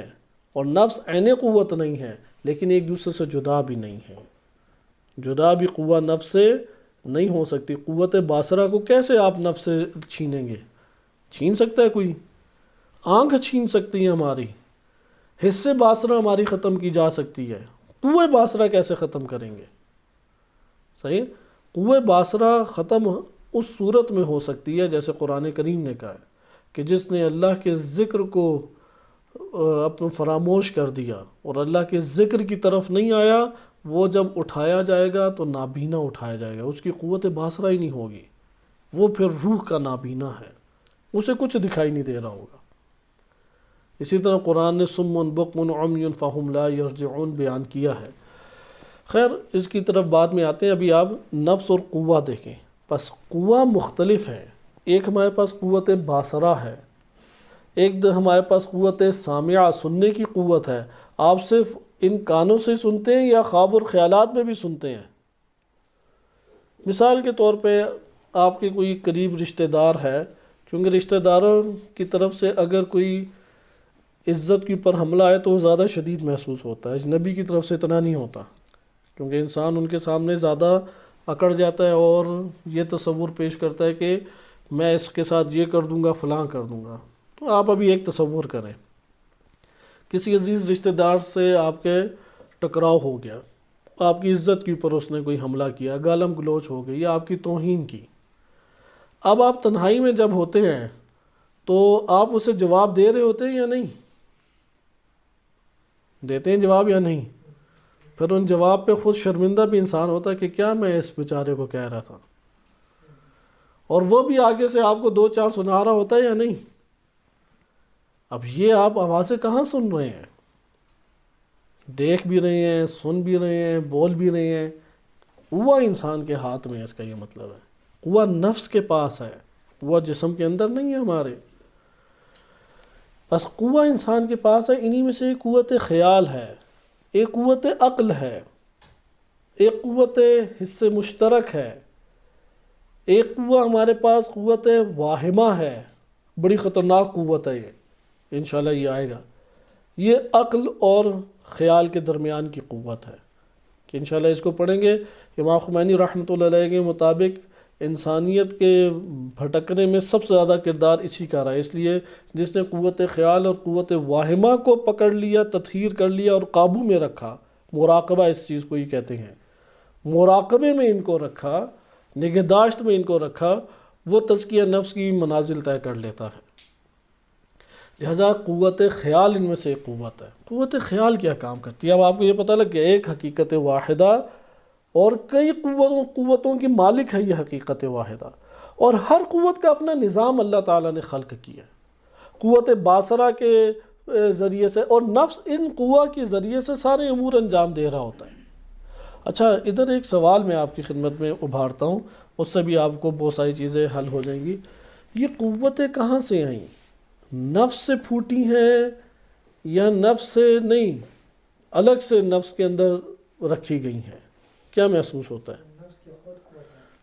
اور نفس عین قوت نہیں ہے لیکن ایک دوسرے سے جدا بھی نہیں ہے. جدا بھی قوہ نفس سے نہیں ہو سکتی. قوت باصرہ کو کیسے آپ نفس سے چھینیں گے؟ چھین سکتا ہے کوئی؟ آنکھ چھین سکتی ہے ہماری، حصے باصرہ ہماری ختم کی جا سکتی ہے، قوہ باصرہ کیسے ختم کریں گے؟ صحیح؟ قوہ باصرہ ختم اس صورت میں ہو سکتی ہے جیسے قرآن کریم نے کہا ہے کہ جس نے اللہ کے ذکر کو اپنا فراموش کر دیا اور اللہ کے ذکر کی طرف نہیں آیا وہ جب اٹھایا جائے گا تو نابینا اٹھایا جائے گا. اس کی قوت باصرہ ہی نہیں ہوگی، وہ پھر روح کا نابینا ہے، اسے کچھ دکھائی نہیں دے رہا ہوگا. اسی طرح قرآن نے صم بکم عمی فہم لا یرجعون بیان کیا ہے. خیر اس کی طرف بعد میں آتے ہیں. ابھی آپ نفس اور قوہ دیکھیں. پس قوہ مختلف ہے. ایک ہمارے پاس قوت باصرہ ہے، ایک ہمارے پاس قوت سامعہ سننے کی قوت ہے. آپ صرف ان کانوں سے سنتے ہیں یا خواب اور خیالات میں بھی سنتے ہیں؟ مثال کے طور پہ آپ کے کوئی قریب رشتہ دار ہے، کیونکہ رشتہ داروں کی طرف سے اگر کوئی عزت کے اوپر حملہ آئے تو وہ زیادہ شدید محسوس ہوتا ہے. اجنبی کی طرف سے اتنا نہیں ہوتا کیونکہ انسان ان کے سامنے زیادہ اکڑ جاتا ہے اور یہ تصور پیش کرتا ہے کہ میں اس کے ساتھ یہ کر دوں گا، فلاں کر دوں گا۔ تو آپ ابھی ایک تصور کریں، کسی عزیز رشتہ دار سے آپ کے ٹکراؤ ہو گیا، آپ کی عزت کے اوپر اس نے کوئی حملہ کیا، گالم گلوچ ہو گئی یا آپ کی توہین کی۔ اب آپ تنہائی میں جب ہوتے ہیں تو آپ اسے جواب دے رہے ہوتے ہیں یا نہیں؟ دیتے ہیں جواب یا نہیں؟ پھر ان جواب پہ خود شرمندہ بھی انسان ہوتا ہے کہ کیا میں اس بیچارے کو کہہ رہا تھا، اور وہ بھی آگے سے آپ کو دو چار سنا رہا ہوتا ہے یا نہیں؟ اب یہ آپ آوازیں کہاں سن رہے ہیں؟ دیکھ بھی رہے ہیں، سن بھی رہے ہیں، بول بھی رہے ہیں۔ قوہ انسان کے ہاتھ میں ہے، اس کا یہ مطلب ہے قوہ نفس کے پاس ہے، قوہ جسم کے اندر نہیں ہے ہمارے، بس قوہ انسان کے پاس ہے۔ انہی میں سے ایک قوت خیال ہے، ایک قوت عقل ہے، ایک قوت حس مشترک ہے، ایک قوہ ہمارے پاس قوت واہمہ ہے، بڑی خطرناک قوت ہے یہ، انشاءاللہ یہ آئے گا۔ یہ عقل اور خیال کے درمیان کی قوت ہے کہ انشاءاللہ اس کو پڑھیں گے۔ امام خمینی رحمۃ اللہ علیہ کے مطابق انسانیت کے بھٹکنے میں سب سے زیادہ کردار اسی کا رہا ہے، اس لیے جس نے قوت خیال اور قوت واہمہ کو پکڑ لیا، تطہیر کر لیا اور قابو میں رکھا، مراقبہ اس چیز کو ہی کہتے ہیں، مراقبے میں ان کو رکھا، نگہداشت میں ان کو رکھا، وہ تزکیہ نفس کی منازل طے کر لیتا ہے۔ لہذا قوت خیال ان میں سے ایک قوت ہے۔ قوت خیال کیا کام کرتی ہے؟ اب آپ کو یہ پتہ لگ گیا ایک حقیقت واحدہ اور کئی قوتوں کی مالک ہے یہ حقیقت واحدہ، اور ہر قوت کا اپنا نظام اللہ تعالیٰ نے خلق کیا ہے۔ قوت باصرہ کے ذریعے سے اور نفس ان قوہ کے ذریعے سے سارے امور انجام دے رہا ہوتا ہے۔ اچھا، ادھر ایک سوال میں آپ کی خدمت میں ابھارتا ہوں، اس سے بھی آپ کو بہت ساری چیزیں حل ہو جائیں گی۔ یہ قوتیں کہاں سے آئیں؟ نفس سے پھوٹی ہیں یا نفس سے نہیں، الگ سے نفس کے اندر رکھی گئی ہیں؟ کیا محسوس ہوتا ہے؟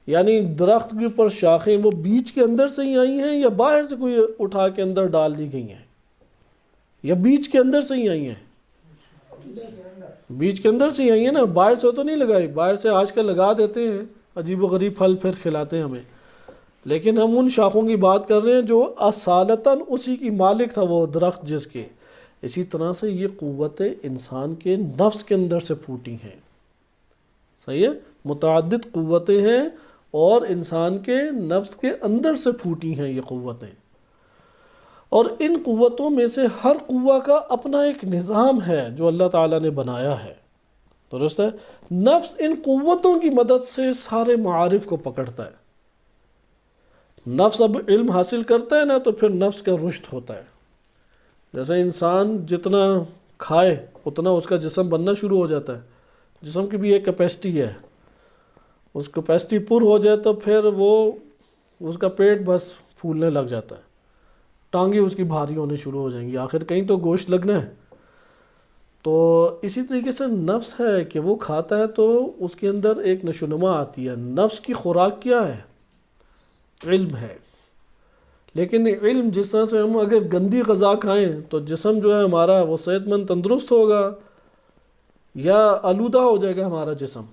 یعنی درخت کے اوپر شاخیں وہ بیج کے اندر سے ہی آئی ہیں یا باہر سے کوئی اٹھا کے اندر ڈال دی گئی ہیں، یا بیج کے اندر سے ہی آئی ہیں؟ بیج کے اندر سے ہی آئی ہیں نا، باہر سے تو نہیں لگائی۔ باہر سے آج کل لگا دیتے ہیں، عجیب و غریب پھل پھر کھلاتے ہیں ہمیں، لیکن ہم ان شاخوں کی بات کر رہے ہیں جو اصالتاً اسی کی مالک تھا وہ درخت جس کے۔ اسی طرح سے یہ قوتیں انسان کے نفس کے اندر سے پھوٹی ہیں، صحیح ہے؟ متعدد قوتیں ہیں اور انسان کے نفس کے اندر سے پھوٹی ہیں یہ قوتیں، اور ان قوتوں میں سے ہر قوہ کا اپنا ایک نظام ہے جو اللہ تعالیٰ نے بنایا ہے، درست ہے؟ نفس ان قوتوں کی مدد سے سارے معارف کو پکڑتا ہے۔ نفس اب علم حاصل کرتا ہے نا تو پھر نفس کا رشد ہوتا ہے۔ جیسے انسان جتنا کھائے اتنا اس کا جسم بننا شروع ہو جاتا ہے، جسم کی بھی ایک کیپیسٹی ہے، اس کیپیسٹی پر ہو جائے تو پھر وہ اس کا پیٹ بس پھولنے لگ جاتا ہے، ٹانگیں اس کی بھاری ہونے شروع ہو جائیں گی، آخر کہیں تو گوشت لگنا ہے۔ تو اسی طریقے سے نفس ہے کہ وہ کھاتا ہے تو اس کے اندر ایک نشوونما آتی ہے۔ نفس کی خوراک کیا ہے؟ علم ہے، لیکن علم جس طرح سے ہم اگر گندی غذا کھائیں تو جسم جو ہے ہمارا وہ صحت مند تندرست ہوگا یا آلودہ ہو جائے گا، ہمارا جسم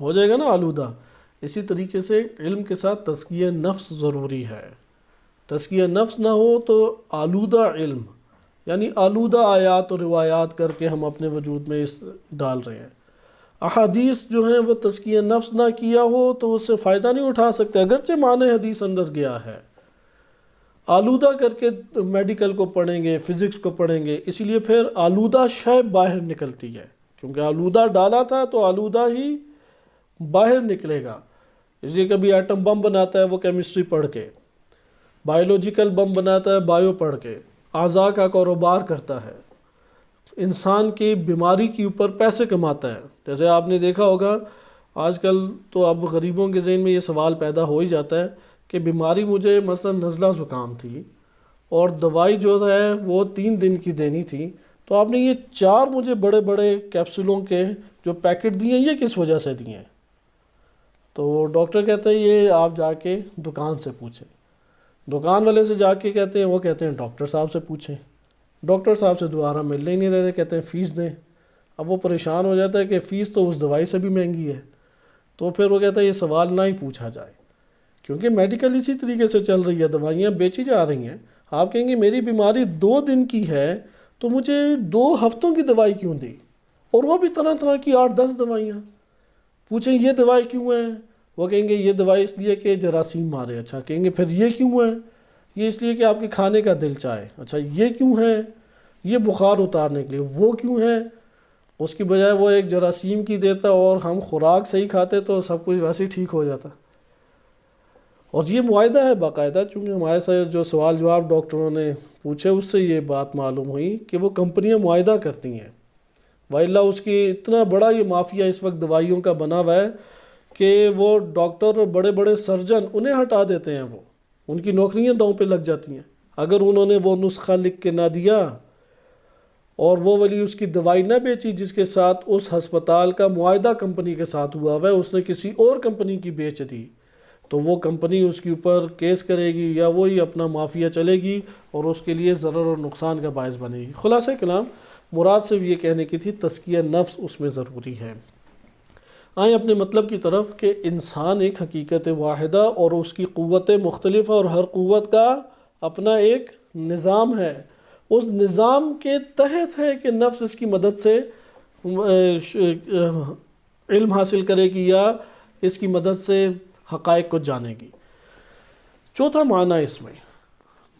ہو جائے گا نا آلودہ۔ اسی طریقے سے علم کے ساتھ تزکیہ نفس ضروری ہے۔ تزکیہ نفس نہ ہو تو آلودہ علم، یعنی آلودہ آیات اور روایات کر کے ہم اپنے وجود میں اس ڈال رہے ہیں۔ احادیث جو ہیں وہ تزکیہ نفس نہ کیا ہو تو اس سے فائدہ نہیں اٹھا سکتے، اگرچہ معنی حدیث اندر گیا ہے۔ آلودہ کر کے میڈیکل کو پڑھیں گے، فزکس کو پڑھیں گے، اسی لیے پھر آلودہ شے باہر نکلتی ہے، کیونکہ آلودہ ڈالا تھا تو آلودہ ہی باہر نکلے گا۔ اس لیے کبھی ایٹم بم بناتا ہے وہ کیمسٹری پڑھ کے، بائیولوجیکل بم بناتا ہے بائیو پڑھ کے، اعضاء کا کاروبار کرتا ہے، انسان کی بیماری کے اوپر پیسے کماتا ہے۔ جیسے آپ نے دیکھا ہوگا آج کل تو اب غریبوں کے ذہن میں یہ سوال پیدا ہو ہی جاتا ہے کہ بیماری مجھے مثلا نزلہ زکام تھی اور دوائی جو ہے وہ 3 دن کی دینی تھی، تو آپ نے یہ 4 مجھے بڑے بڑے کیپسولوں کے جو پیکٹ دیے ہیں یہ کس وجہ سے دیے ہیں؟ تو ڈاکٹر کہتا ہے یہ آپ جا کے دکان سے پوچھیں، دکان والے سے جا کے کہتے ہیں، وہ کہتے ہیں ڈاکٹر صاحب سے پوچھیں، ڈاکٹر صاحب سے دوبارہ ملنے ہی نہیں رہتے، کہتے ہیں فیس دیں۔ اب وہ پریشان ہو جاتا ہے کہ فیس تو اس دوائی سے بھی مہنگی ہے، تو پھر وہ کہتا ہے یہ سوال نہ ہی پوچھا جائے، کیونکہ میڈیکل اسی طریقے سے چل رہی ہے، دوائیاں بیچی جا رہی ہیں. آپ کہیں گے میری بیماری 2 دن کی ہے تو مجھے 2 ہفتوں کی دوائی کیوں دی، اور وہ بھی طرح طرح کی 8-10 دوائیاں. پوچھیں یہ دوائی کیوں ہے، وہ کہیں گے یہ دوائی اس لیے کہ جراثیم مارے. اچھا، کہیں گے پھر یہ کیوں ہے، یہ اس لیے کہ آپ کے کھانے کا دل چاہے. اچھا یہ کیوں ہے، یہ بخار اتارنے کے لیے. وہ کیوں ہے، اس کی بجائے وہ ایک جراثیم کی دیتا اور ہم خوراک صحیح کھاتے تو سب کچھ ویسے ہی ٹھیک ہو جاتا. اور یہ معاہدہ ہے باقاعدہ، چونکہ ہمارے ساتھ جو سوال جواب ڈاکٹروں نے پوچھے اس سے یہ بات معلوم ہوئی کہ وہ کمپنیاں معاہدہ کرتی ہیں. وَإِلَّا اس کی اتنا بڑا یہ مافیا اس وقت دوائیوں کا بنا ہوا ہے کہ وہ ڈاکٹر اور بڑے بڑے سرجن انہیں ہٹا دیتے ہیں، وہ ان کی نوکریاں داؤں پہ لگ جاتی ہیں اگر انہوں نے وہ نسخہ لکھ کے نہ دیا اور وہ والی اس کی دوائی نہ بیچی جس کے ساتھ اس ہسپتال کا معاہدہ کمپنی کے ساتھ ہوا ہوا ہے، اس نے کسی اور کمپنی کی بیچ دی تو وہ کمپنی اس کے اوپر کیس کرے گی یا وہی اپنا مافیا چلے گی اور اس کے لیے ضرر اور نقصان کا باعث بنے گی. خلاصہ کلام مراد سے یہ کہنے کی تھی تزکیہ نفس اس میں ضروری ہے. آئیں اپنے مطلب کی طرف کہ انسان ایک حقیقت واحدہ اور اس کی قوتیں مختلف اور ہر قوت کا اپنا ایک نظام ہے. اس نظام کے تحت ہے کہ نفس اس کی مدد سے علم حاصل کرے گی یا اس کی مدد سے حقائق کو جانے گی. چوتھا معنی اس میں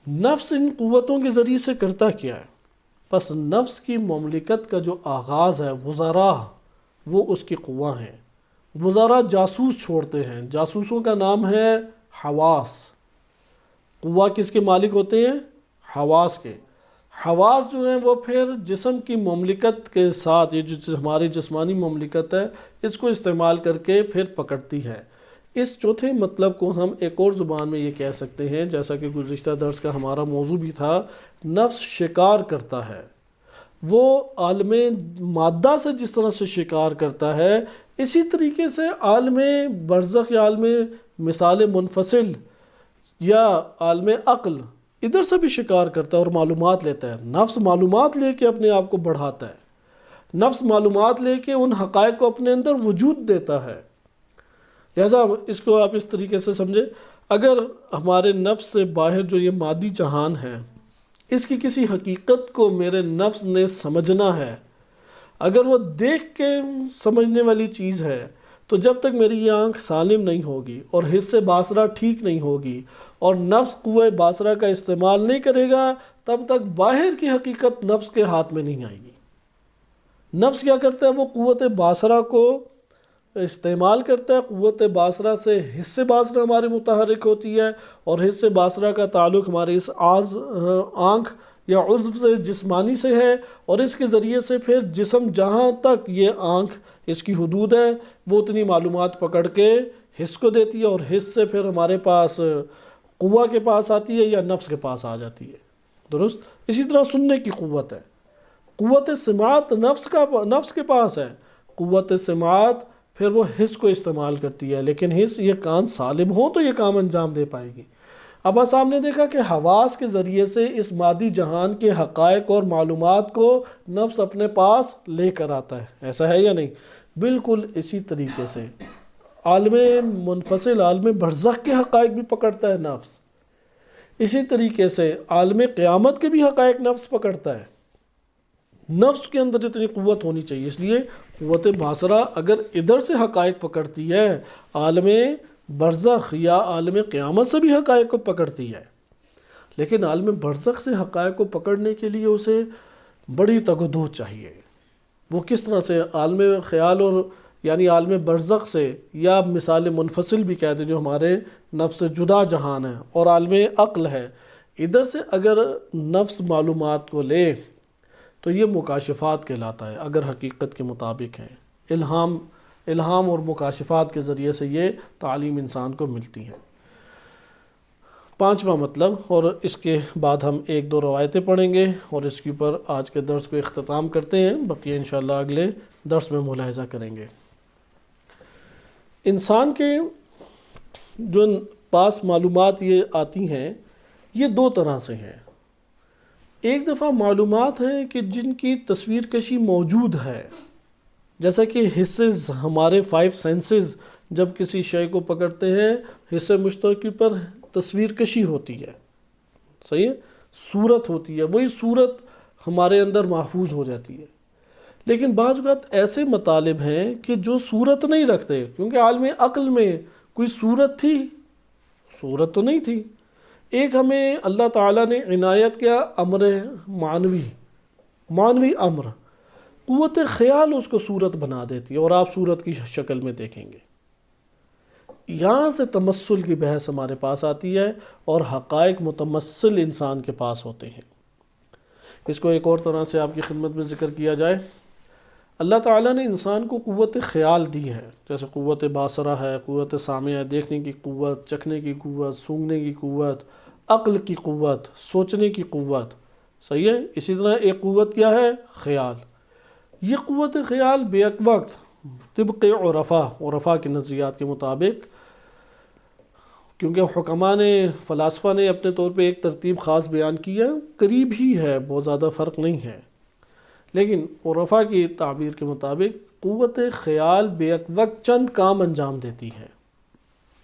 نفس ان قوتوں کے ذریعے سے کرتا کیا ہے. پس نفس کی مملکت کا جو آغاز ہے وزراء وہ اس کی قوہ ہیں. وزراء جاسوس چھوڑتے ہیں، جاسوسوں کا نام ہے حواس. قوہ کس کے مالک ہوتے ہیں؟ حواس کے. حواس جو ہیں وہ پھر جسم کی مملکت کے ساتھ، یہ جو ہماری جسمانی مملکت ہے اس کو استعمال کر کے پھر پکڑتی ہے. اس چوتھے مطلب کو ہم ایک اور زبان میں یہ کہہ سکتے ہیں، جیسا کہ گزشتہ درس کا ہمارا موضوع بھی تھا، نفس شکار کرتا ہے. وہ عالم مادہ سے جس طرح سے شکار کرتا ہے اسی طریقے سے عالم برزخ یا عالم مثال منفصل یا عالم عقل ادھر سے بھی شکار کرتا ہے اور معلومات لیتا ہے. نفس معلومات لے کے اپنے آپ کو بڑھاتا ہے، نفس معلومات لے کے ان حقائق کو اپنے اندر وجود دیتا ہے. لہذا اس کو آپ اس طریقے سے سمجھیں، اگر ہمارے نفس سے باہر جو یہ مادی جہان ہے اس کی کسی حقیقت کو میرے نفس نے سمجھنا ہے، اگر وہ دیکھ کے سمجھنے والی چیز ہے تو جب تک میری یہ آنکھ سالم نہیں ہوگی اور حس باصرہ ٹھیک نہیں ہوگی اور نفس قوہ باصرہ کا استعمال نہیں کرے گا تب تک باہر کی حقیقت نفس کے ہاتھ میں نہیں آئے گی. نفس کیا کرتا ہے؟ وہ قوت باصرہ کو استعمال کرتا ہے. قوت باصرہ سے حس باصرہ ہمارے متحرک ہوتی ہے اور حس باصرہ کا تعلق ہمارے اس آنکھ یا عضو سے جسمانی سے ہے، اور اس کے ذریعے سے پھر جسم جہاں تک یہ آنکھ اس کی حدود ہے وہ اتنی معلومات پکڑ کے حس کو دیتی ہے اور حس سے پھر ہمارے پاس قوہ کے پاس آتی ہے یا نفس کے پاس آ جاتی ہے. درست اسی طرح سننے کی قوت ہے. قوت سماعت نفس کے پاس ہے. قوت سماعت پھر وہ حس کو استعمال کرتی ہے، لیکن حس یہ کان سالم ہو تو یہ کام انجام دے پائے گی. اب بس آپ نے دیکھا کہ حواس کے ذریعے سے اس مادی جہان کے حقائق اور معلومات کو نفس اپنے پاس لے کر آتا ہے. ایسا ہے یا نہیں؟ بالکل اسی طریقے سے عالم منفصل عالم برزخ کے حقائق بھی پکڑتا ہے نفس. اسی طریقے سے عالم قیامت کے بھی حقائق نفس پکڑتا ہے. نفس کے اندر اتنی قوت ہونی چاہیے. اس لیے قوت باصرہ اگر ادھر سے حقائق پکڑتی ہے عالم برزخ یا عالم قیامت سے بھی حقائق کو پکڑتی ہے، لیکن عالم برزخ سے حقائق کو پکڑنے کے لیے اسے بڑی تگدو چاہیے. وہ کس طرح سے عالم خیال اور یعنی عالم برزخ سے یا مثال منفصل بھی کہتے ہیں جو ہمارے نفس سے جدا جہان ہے اور عالم عقل ہے، ادھر سے اگر نفس معلومات کو لے تو یہ مکاشفات کہلاتا ہے اگر حقیقت کے مطابق ہے. الہام اور مکاشفات کے ذریعے سے یہ تعلیم انسان کو ملتی ہے. پانچواں مطلب، اور اس کے بعد ہم 1-2 روایتیں پڑھیں گے اور اس کے اوپر آج کے درس کو اختتام کرتے ہیں، بقیہ انشاءاللہ اگلے درس میں ملاحظہ کریں گے. انسان کے جو پاس معلومات یہ آتی ہیں یہ 2 طرح سے ہیں. ایک دفعہ معلومات ہیں کہ جن کی تصویر کشی موجود ہے، جیسا کہ حصے ہمارے 5 سینسز جب کسی شے کو پکڑتے ہیں حصے مشترک پر تصویر کشی ہوتی ہے، صحیح ہے، صورت ہوتی ہے، وہی صورت ہمارے اندر محفوظ ہو جاتی ہے۔ لیکن بعض اوقات ایسے مطالب ہیں کہ جو صورت نہیں رکھتے، کیونکہ عالم عقل میں کوئی صورت تھی؟ صورت تو نہیں تھی۔ ایک ہمیں اللہ تعالیٰ نے عنایت کیا امر معنوی امر، قوت خیال اس کو صورت بنا دیتی ہے اور آپ صورت کی شکل میں دیکھیں گے۔ یہاں سے تمثل کی بحث ہمارے پاس آتی ہے اور حقائق متمثل انسان کے پاس ہوتے ہیں۔ اس کو ایک اور طرح سے آپ کی خدمت میں ذکر کیا جائے، اللہ تعالیٰ نے انسان کو قوت خیال دی ہے، جیسے قوت باصرہ ہے، قوت سامع، دیکھنے کی قوت، چکھنے کی قوت، سونگھنے کی قوت، عقل کی قوت، سوچنے کی قوت، صحیح ہے۔ اسی طرح ایک قوت کیا ہے؟ خیال۔ یہ قوت خیال بیک وقت طبق عرفا کے نظریات کے مطابق، کیونکہ حکماء نے، فلاسفہ نے اپنے طور پہ ایک ترتیب خاص بیان کی ہے، قریب ہی ہے، بہت زیادہ فرق نہیں ہے، لیکن عرفا کی تعبیر کے مطابق قوت خیال بیک وقت چند کام انجام دیتی ہے۔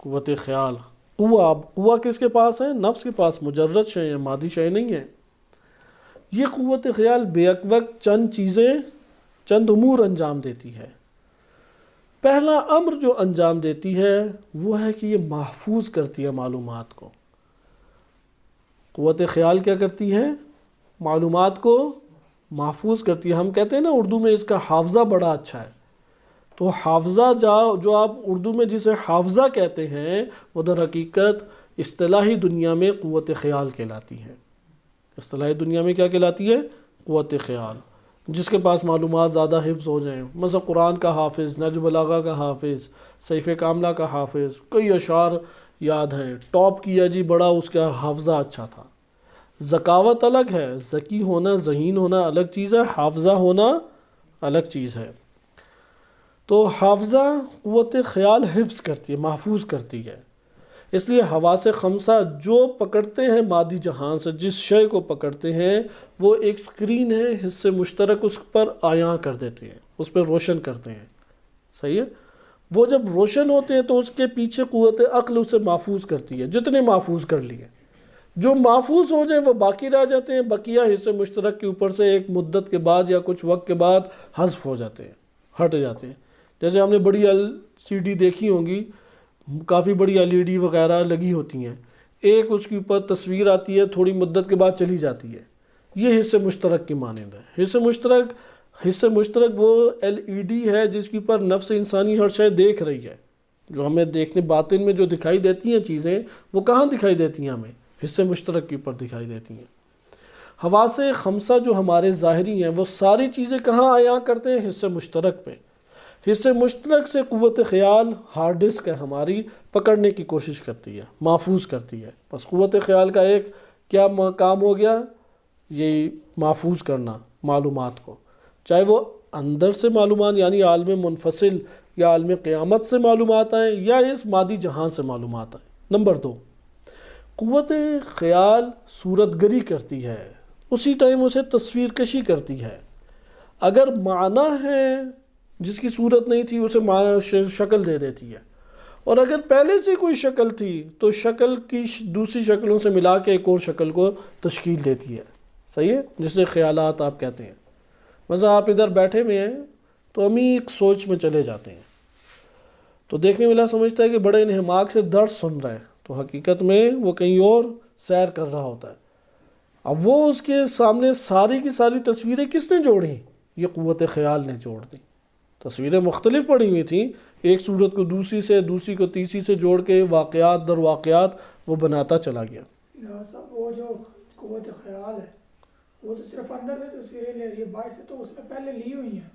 قوت خیال، قوہ کس کے پاس ہے؟ نفس کے پاس، مجرد شے ہے، مادی شے نہیں ہے۔ یہ قوت خیال بیک وقت چند امور انجام دیتی ہے۔ پہلا امر جو انجام دیتی ہے وہ ہے کہ یہ محفوظ کرتی ہے معلومات کو۔ قوت خیال کیا کرتی ہے؟ معلومات کو محفوظ کرتی ہے۔ ہم کہتے ہیں نا اردو میں اس کا حافظہ بڑا اچھا ہے، تو حافظہ جو آپ اردو میں جسے حافظہ کہتے ہیں وہ در حقیقت اصطلاحی دنیا میں قوت خیال کہلاتی ہے۔ اصطلاحی دنیا میں کیا کہلاتی ہے؟ قوت خیال۔ جس کے پاس معلومات زیادہ حفظ ہو جائیں، مثلا قرآن کا حافظ، نہج بلاغہ کا حافظ، صحیفہ کاملہ کا حافظ، کئی اشعار یاد ہیں، ٹاپ کیا جی، بڑا اس کا حافظہ اچھا تھا۔ ذکاوت الگ ہے، ذکی ہونا، ذہین ہونا الگ چیز ہے، حافظہ ہونا الگ چیز ہے۔ تو حافظہ قوت خیال حفظ کرتی ہے، محفوظ کرتی ہے۔ اس لیے حواس خمسہ جو پکڑتے ہیں مادی جہان سے، جس شے کو پکڑتے ہیں، وہ ایک سکرین ہے، حصے مشترک اس پر عیاں کر دیتے ہیں، اس پہ روشن کرتے ہیں، صحیح ہے۔ وہ جب روشن ہوتے ہیں تو اس کے پیچھے قوت عقل اسے محفوظ کرتی ہے، جتنے محفوظ کر لیے، جو محفوظ ہو جائیں وہ باقی رہ جاتے ہیں، بقیہ حصے مشترک کے اوپر سے ایک مدت کے بعد یا کچھ وقت کے بعد حذف ہو جاتے ہیں، ہٹ جاتے ہیں۔ جیسے ہم نے بڑی LCD دیکھی ہوں گی، کافی بڑی LED وغیرہ لگی ہوتی ہیں، ایک اس کے اوپر تصویر آتی ہے، تھوڑی مدت کے بعد چلی جاتی ہے۔ یہ حصے مشترک کی مانند ہے۔ حصے مشترک وہ LED ہے جس کے اوپر نفس انسانی ہر شے دیکھ رہی ہے، جو ہمیں دیکھنے باطن میں جو دکھائی دیتی ہیں چیزیں، وہ کہاں دکھائی دیتی ہیں؟ ہمیں حصے مشترک کے اوپر دکھائی دیتی ہیں۔ حواس خمسہ جو ہمارے ظاہری ہیں وہ ساری چیزیں کہاں عیاں کرتے ہیں؟ حصے مشترک پہ۔ حصے مشترک سے قوت خیال ہارڈ ڈسک ہے ہماری، پکڑنے کی کوشش کرتی ہے، محفوظ کرتی ہے۔ بس قوت خیال کا ایک کیا کام ہو گیا؟ یہ محفوظ کرنا معلومات کو، چاہے وہ اندر سے معلومات یعنی عالم منفصل یا عالم قیامت سے معلومات آئیں یا اس مادی جہان سے معلومات آئیں۔ نمبر 2، قوت خیال صورت گری کرتی ہے، اسی ٹائم اسے تصویر کشی کرتی ہے۔ اگر معنی ہے جس کی صورت نہیں تھی اسے معنی شکل دے دیتی ہے، اور اگر پہلے سے کوئی شکل تھی تو شکل کی دوسری شکلوں سے ملا کے ایک اور شکل کو تشکیل دیتی ہے، صحیح ہے، جسے خیالات آپ کہتے ہیں۔ مثلا آپ ادھر بیٹھے ہوئے ہیں تو عمیق سوچ میں چلے جاتے ہیں، تو دیکھنے والا سمجھتا ہے کہ بڑے انہماک سے درس سن رہا ہے، تو حقیقت میں وہ کہیں اور سیر کر رہا ہوتا ہے۔ اب وہ اس کے سامنے ساری کی ساری تصویریں کس نے جوڑیں؟ یہ قوت خیال نے جوڑ دیں۔ تصویریں مختلف پڑی ہوئی تھیں، ایک صورت کو دوسری سے، دوسری کو تیسری سے جوڑ کے واقعات در واقعات وہ بناتا چلا گیا۔ صاحب وہ جو قوت خیال ہے وہ تو صرف اندر سے تصویریں لے رہی ہے، باہر سے تو اس نے پہلے لی ہوئی ہیں،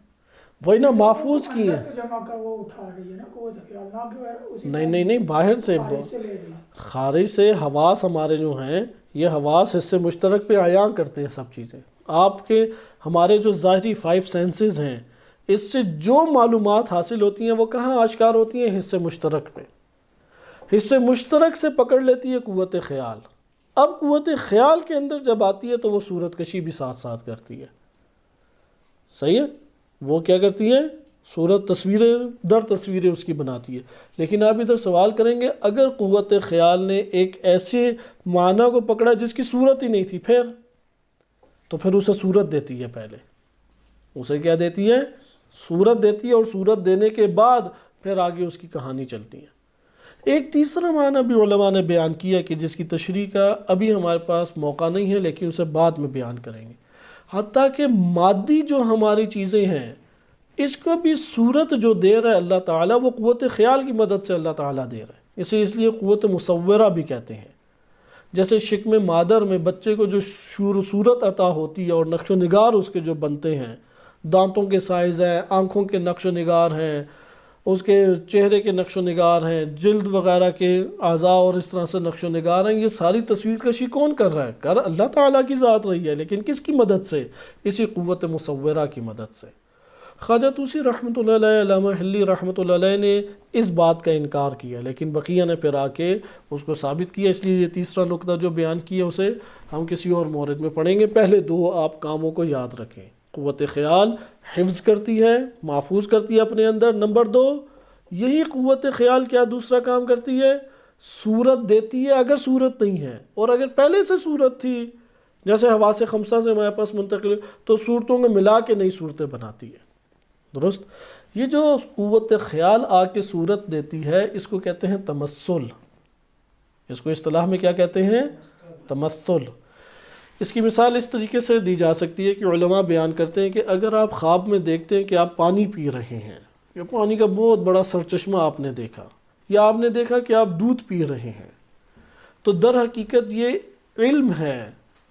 وہی نا محفوظ کی ہیں۔ جمع کر وہ اٹھا رہی ہے نا قوت خیال، نہ کہ اسی نہیں باہر سے لے رہی ہے۔ خارج سے حواس ہمارے جو ہیں، یہ حواس حصے مشترک پہ عیاں کرتے ہیں سب چیزیں۔ آپ کے ہمارے جو ظاہری 5 سینسز ہیں، اس سے جو معلومات حاصل ہوتی ہیں وہ کہاں آشکار ہوتی ہیں؟ حصے مشترک پہ۔ حصے مشترک سے پکڑ لیتی ہے قوت خیال۔ اب قوت خیال کے اندر جب آتی ہے تو وہ صورت کشی بھی ساتھ ساتھ کرتی ہے، صحیح ہے، وہ کیا کرتی ہے؟ صورت تصویریں در تصویریں اس کی بناتی ہے. لیکن آپ ادھر سوال کریں گے اگر قوت خیال نے ایک ایسے معنی کو پکڑا جس کی صورت ہی نہیں تھی تو پھر اسے صورت دیتی ہے. پہلے اسے کیا دیتی ہے؟ صورت دیتی ہے، اور صورت دینے کے بعد پھر آگے اس کی کہانی چلتی ہے. ایک تیسرا معنی بھی علماء نے بیان کیا کہ جس کی تشریح کا ابھی ہمارے پاس موقع نہیں ہے، لیکن اسے بعد میں بیان کریں گے. حتیٰ کہ مادی جو ہماری چیزیں ہیں اس کو بھی صورت جو دے رہا ہے اللہ تعالیٰ، وہ قوت خیال کی مدد سے اللہ تعالیٰ دے رہا ہے. اسے اس لیے قوت مصورہ بھی کہتے ہیں. جیسے شکم مادر میں بچے کو جو صورت عطا ہوتی ہے اور نقش و نگار اس کے جو بنتے ہیں، دانتوں کے سائز ہیں، آنکھوں کے نقش و نگار ہیں، اس کے چہرے کے نقش و نگار ہیں، جلد وغیرہ کے اعضاء اور اس طرح سے نقش و نگار ہیں. یہ ساری تصویر کشی کون کر رہا ہے؟ اللہ تعالیٰ کی ذات رہی ہے، لیکن کس کی مدد سے؟ اسی قوت مصورہ کی مدد سے. خواجہ طوسی رحمۃ اللہ علیہ، علامہ حلی رحمۃ اللہ علیہ نے اس بات کا انکار کیا، لیکن بقیہ نے پھر آ کے اس کو ثابت کیا. اس لیے یہ تیسرا نقطہ جو بیان کیا اسے ہم کسی اور مورد میں پڑھیں گے. پہلے دو آپ کاموں کو یاد رکھیں. قوت خیال حفظ کرتی ہے، محفوظ کرتی ہے اپنے اندر. نمبر 2، یہی قوت خیال کیا دوسرا کام کرتی ہے؟ صورت دیتی ہے اگر صورت نہیں ہے، اور اگر پہلے سے صورت تھی جیسے حواس خمسہ سے ہمارے پاس منتقل تو صورتوں کو ملا کے نئی صورتیں بناتی ہے. درست. یہ جو قوت خیال آ کے صورت دیتی ہے اس کو کہتے ہیں تمثل. اس کو اصطلاح میں کیا کہتے ہیں؟ تمثل. اس کی مثال اس طریقے سے دی جا سکتی ہے کہ علماء بیان کرتے ہیں کہ اگر آپ خواب میں دیکھتے ہیں کہ آپ پانی پی رہے ہیں، یا پانی کا بہت بڑا سرچشمہ آپ نے دیکھا، یا آپ نے دیکھا کہ آپ دودھ پی رہے ہیں، تو در حقیقت یہ علم ہے.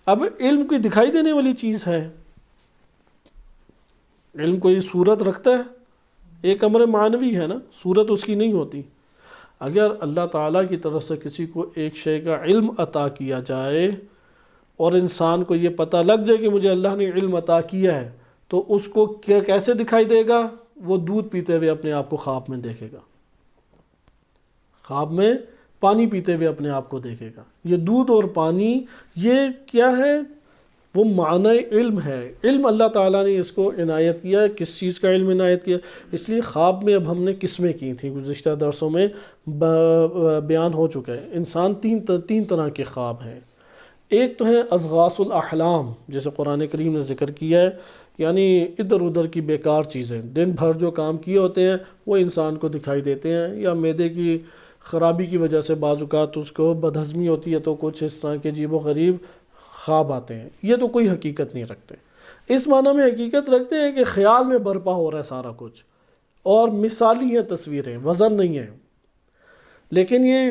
اب علم کوئی دکھائی دینے والی چیز ہے؟ علم کوئی صورت رکھتا ہے؟ ایک امر معنوی ہے نا، صورت اس کی نہیں ہوتی. اگر اللہ تعالیٰ کی طرف سے کسی کو ایک شے کا علم عطا کیا جائے اور انسان کو یہ پتہ لگ جائے کہ مجھے اللہ نے علم عطا کیا ہے، تو اس کو کیسے دکھائی دے گا؟ وہ دودھ پیتے ہوئے اپنے آپ کو خواب میں دیکھے گا، خواب میں پانی پیتے ہوئے اپنے آپ کو دیکھے گا. یہ دودھ اور پانی یہ کیا ہے؟ وہ معنی علم ہے. علم اللہ تعالیٰ نے اس کو عنایت کیا ہے. کس چیز کا علم عنایت کیا؟ اس لیے خواب میں اب ہم نے قسمیں کی تھیں، گزشتہ درسوں میں بیان ہو چکا ہے. انسان تین طرح کے خواب ہیں. ایک تو ہے اضغاث الاحلام، جیسے قرآن کریم نے ذکر کیا ہے، یعنی ادھر ادھر کی بیکار چیزیں، دن بھر جو کام کیے ہوتے ہیں وہ انسان کو دکھائی دیتے ہیں، یا معدے کی خرابی کی وجہ سے بعض اوقات اس کو بدہضمی ہوتی ہے تو کچھ اس طرح کے عجیب و غریب خواب آتے ہیں. یہ تو کوئی حقیقت نہیں رکھتے. اس معنی میں حقیقت رکھتے ہیں کہ خیال میں برپا ہو رہا ہے سارا کچھ، اور مثالی ہیں تصویریں، وزن نہیں ہے. لیکن یہ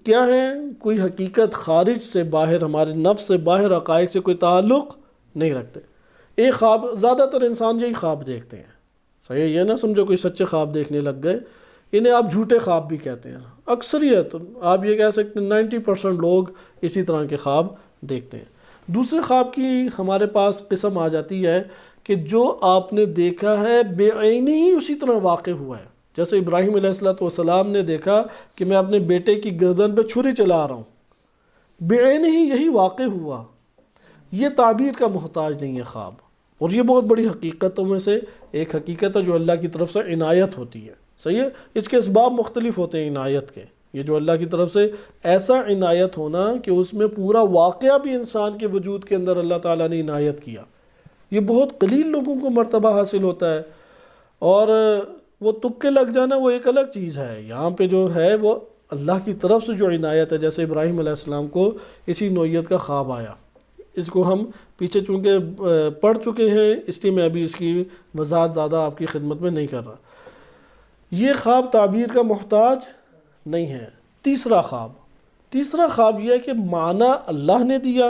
کیا ہے؟ کوئی حقیقت خارج سے باہر، ہمارے نفس سے باہر حقائق سے کوئی تعلق نہیں رکھتے. ایک خواب، زیادہ تر انسان یہی خواب دیکھتے ہیں. صحیح، یہ نہ سمجھو کوئی سچے خواب دیکھنے لگ گئے. انہیں آپ جھوٹے خواب بھی کہتے ہیں. اکثریت، آپ یہ کہہ سکتے ہیں 90% لوگ اسی طرح کے خواب دیکھتے ہیں. دوسرے خواب کی ہمارے پاس قسم آ جاتی ہے کہ جو آپ نے دیکھا ہے بے عینی ہی اسی طرح واقع ہوا ہے. جیسے ابراہیم علیہ السلام نے دیکھا کہ میں اپنے بیٹے کی گردن پہ چھری چلا رہا ہوں، بے عینی ہی یہی واقع ہوا. یہ تعبیر کا محتاج نہیں ہے خواب. اور یہ بہت بڑی حقیقتوں میں سے ایک حقیقت ہے جو اللہ کی طرف سے عنایت ہوتی ہے. صحیح ہے. اس کے اسباب مختلف ہوتے ہیں عنایت کے. یہ جو اللہ کی طرف سے ایسا عنایت ہونا کہ اس میں پورا واقعہ بھی انسان کے وجود کے اندر اللہ تعالیٰ نے عنایت کیا، یہ بہت قلیل لوگوں کو مرتبہ حاصل ہوتا ہے. اور وہ تکے لگ جانا وہ ایک الگ چیز ہے. یہاں پہ جو ہے وہ اللہ کی طرف سے جو عنایت ہے. جیسے ابراہیم علیہ السلام کو اسی نوعیت کا خواب آیا. اس کو ہم پیچھے چونکہ پڑھ چکے ہیں اس لیے میں ابھی اس کی وضاحت زیادہ آپ کی خدمت میں نہیں کر رہا. یہ خواب تعبیر کا محتاج نہیں ہے. تیسرا خواب یہ ہے کہ معنی اللہ نے دیا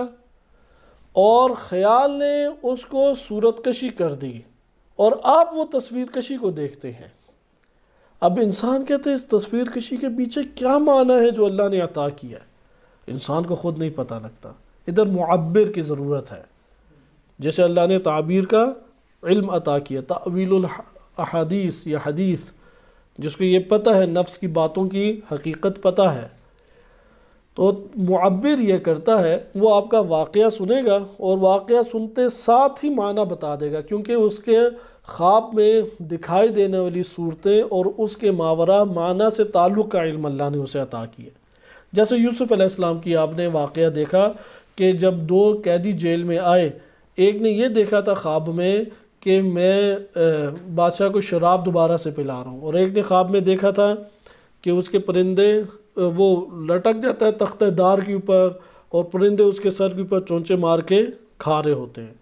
اور خیال نے اس کو صورت کشی کر دی اور آپ وہ تصویر کشی کو دیکھتے ہیں. اب انسان کہتے ہیں اس تصویر کشی کے پیچھے کیا معنی ہے جو اللہ نے عطا کیا ہے؟ انسان کو خود نہیں پتہ لگتا. ادھر معبر کی ضرورت ہے. جیسے اللہ نے تعبیر کا علم عطا کیا، تعویل الاحادیث یا حدیث، جس کو یہ پتہ ہے نفس کی باتوں کی حقیقت پتہ ہے، تو معبر یہ کرتا ہے وہ آپ کا واقعہ سنے گا اور واقعہ سنتے ساتھ ہی معنی بتا دے گا، کیونکہ اس کے خواب میں دکھائی دینے والی صورتیں اور اس کے ماورا معنی سے تعلق کا علم اللہ نے اسے عطا کیا۔ جیسے یوسف علیہ السلام کی آپ نے واقعہ دیکھا کہ جب 2 قیدی جیل میں آئے، ایک نے یہ دیکھا تھا خواب میں کہ میں بادشاہ کو شراب دوبارہ سے پلا رہا ہوں، اور ایک نے خواب میں دیکھا تھا کہ اس کے پرندے وہ لٹک جاتا ہے تختہ دار کے اوپر اور پرندے اس کے سر کے اوپر چونچے مار کے کھا رہے ہوتے ہیں۔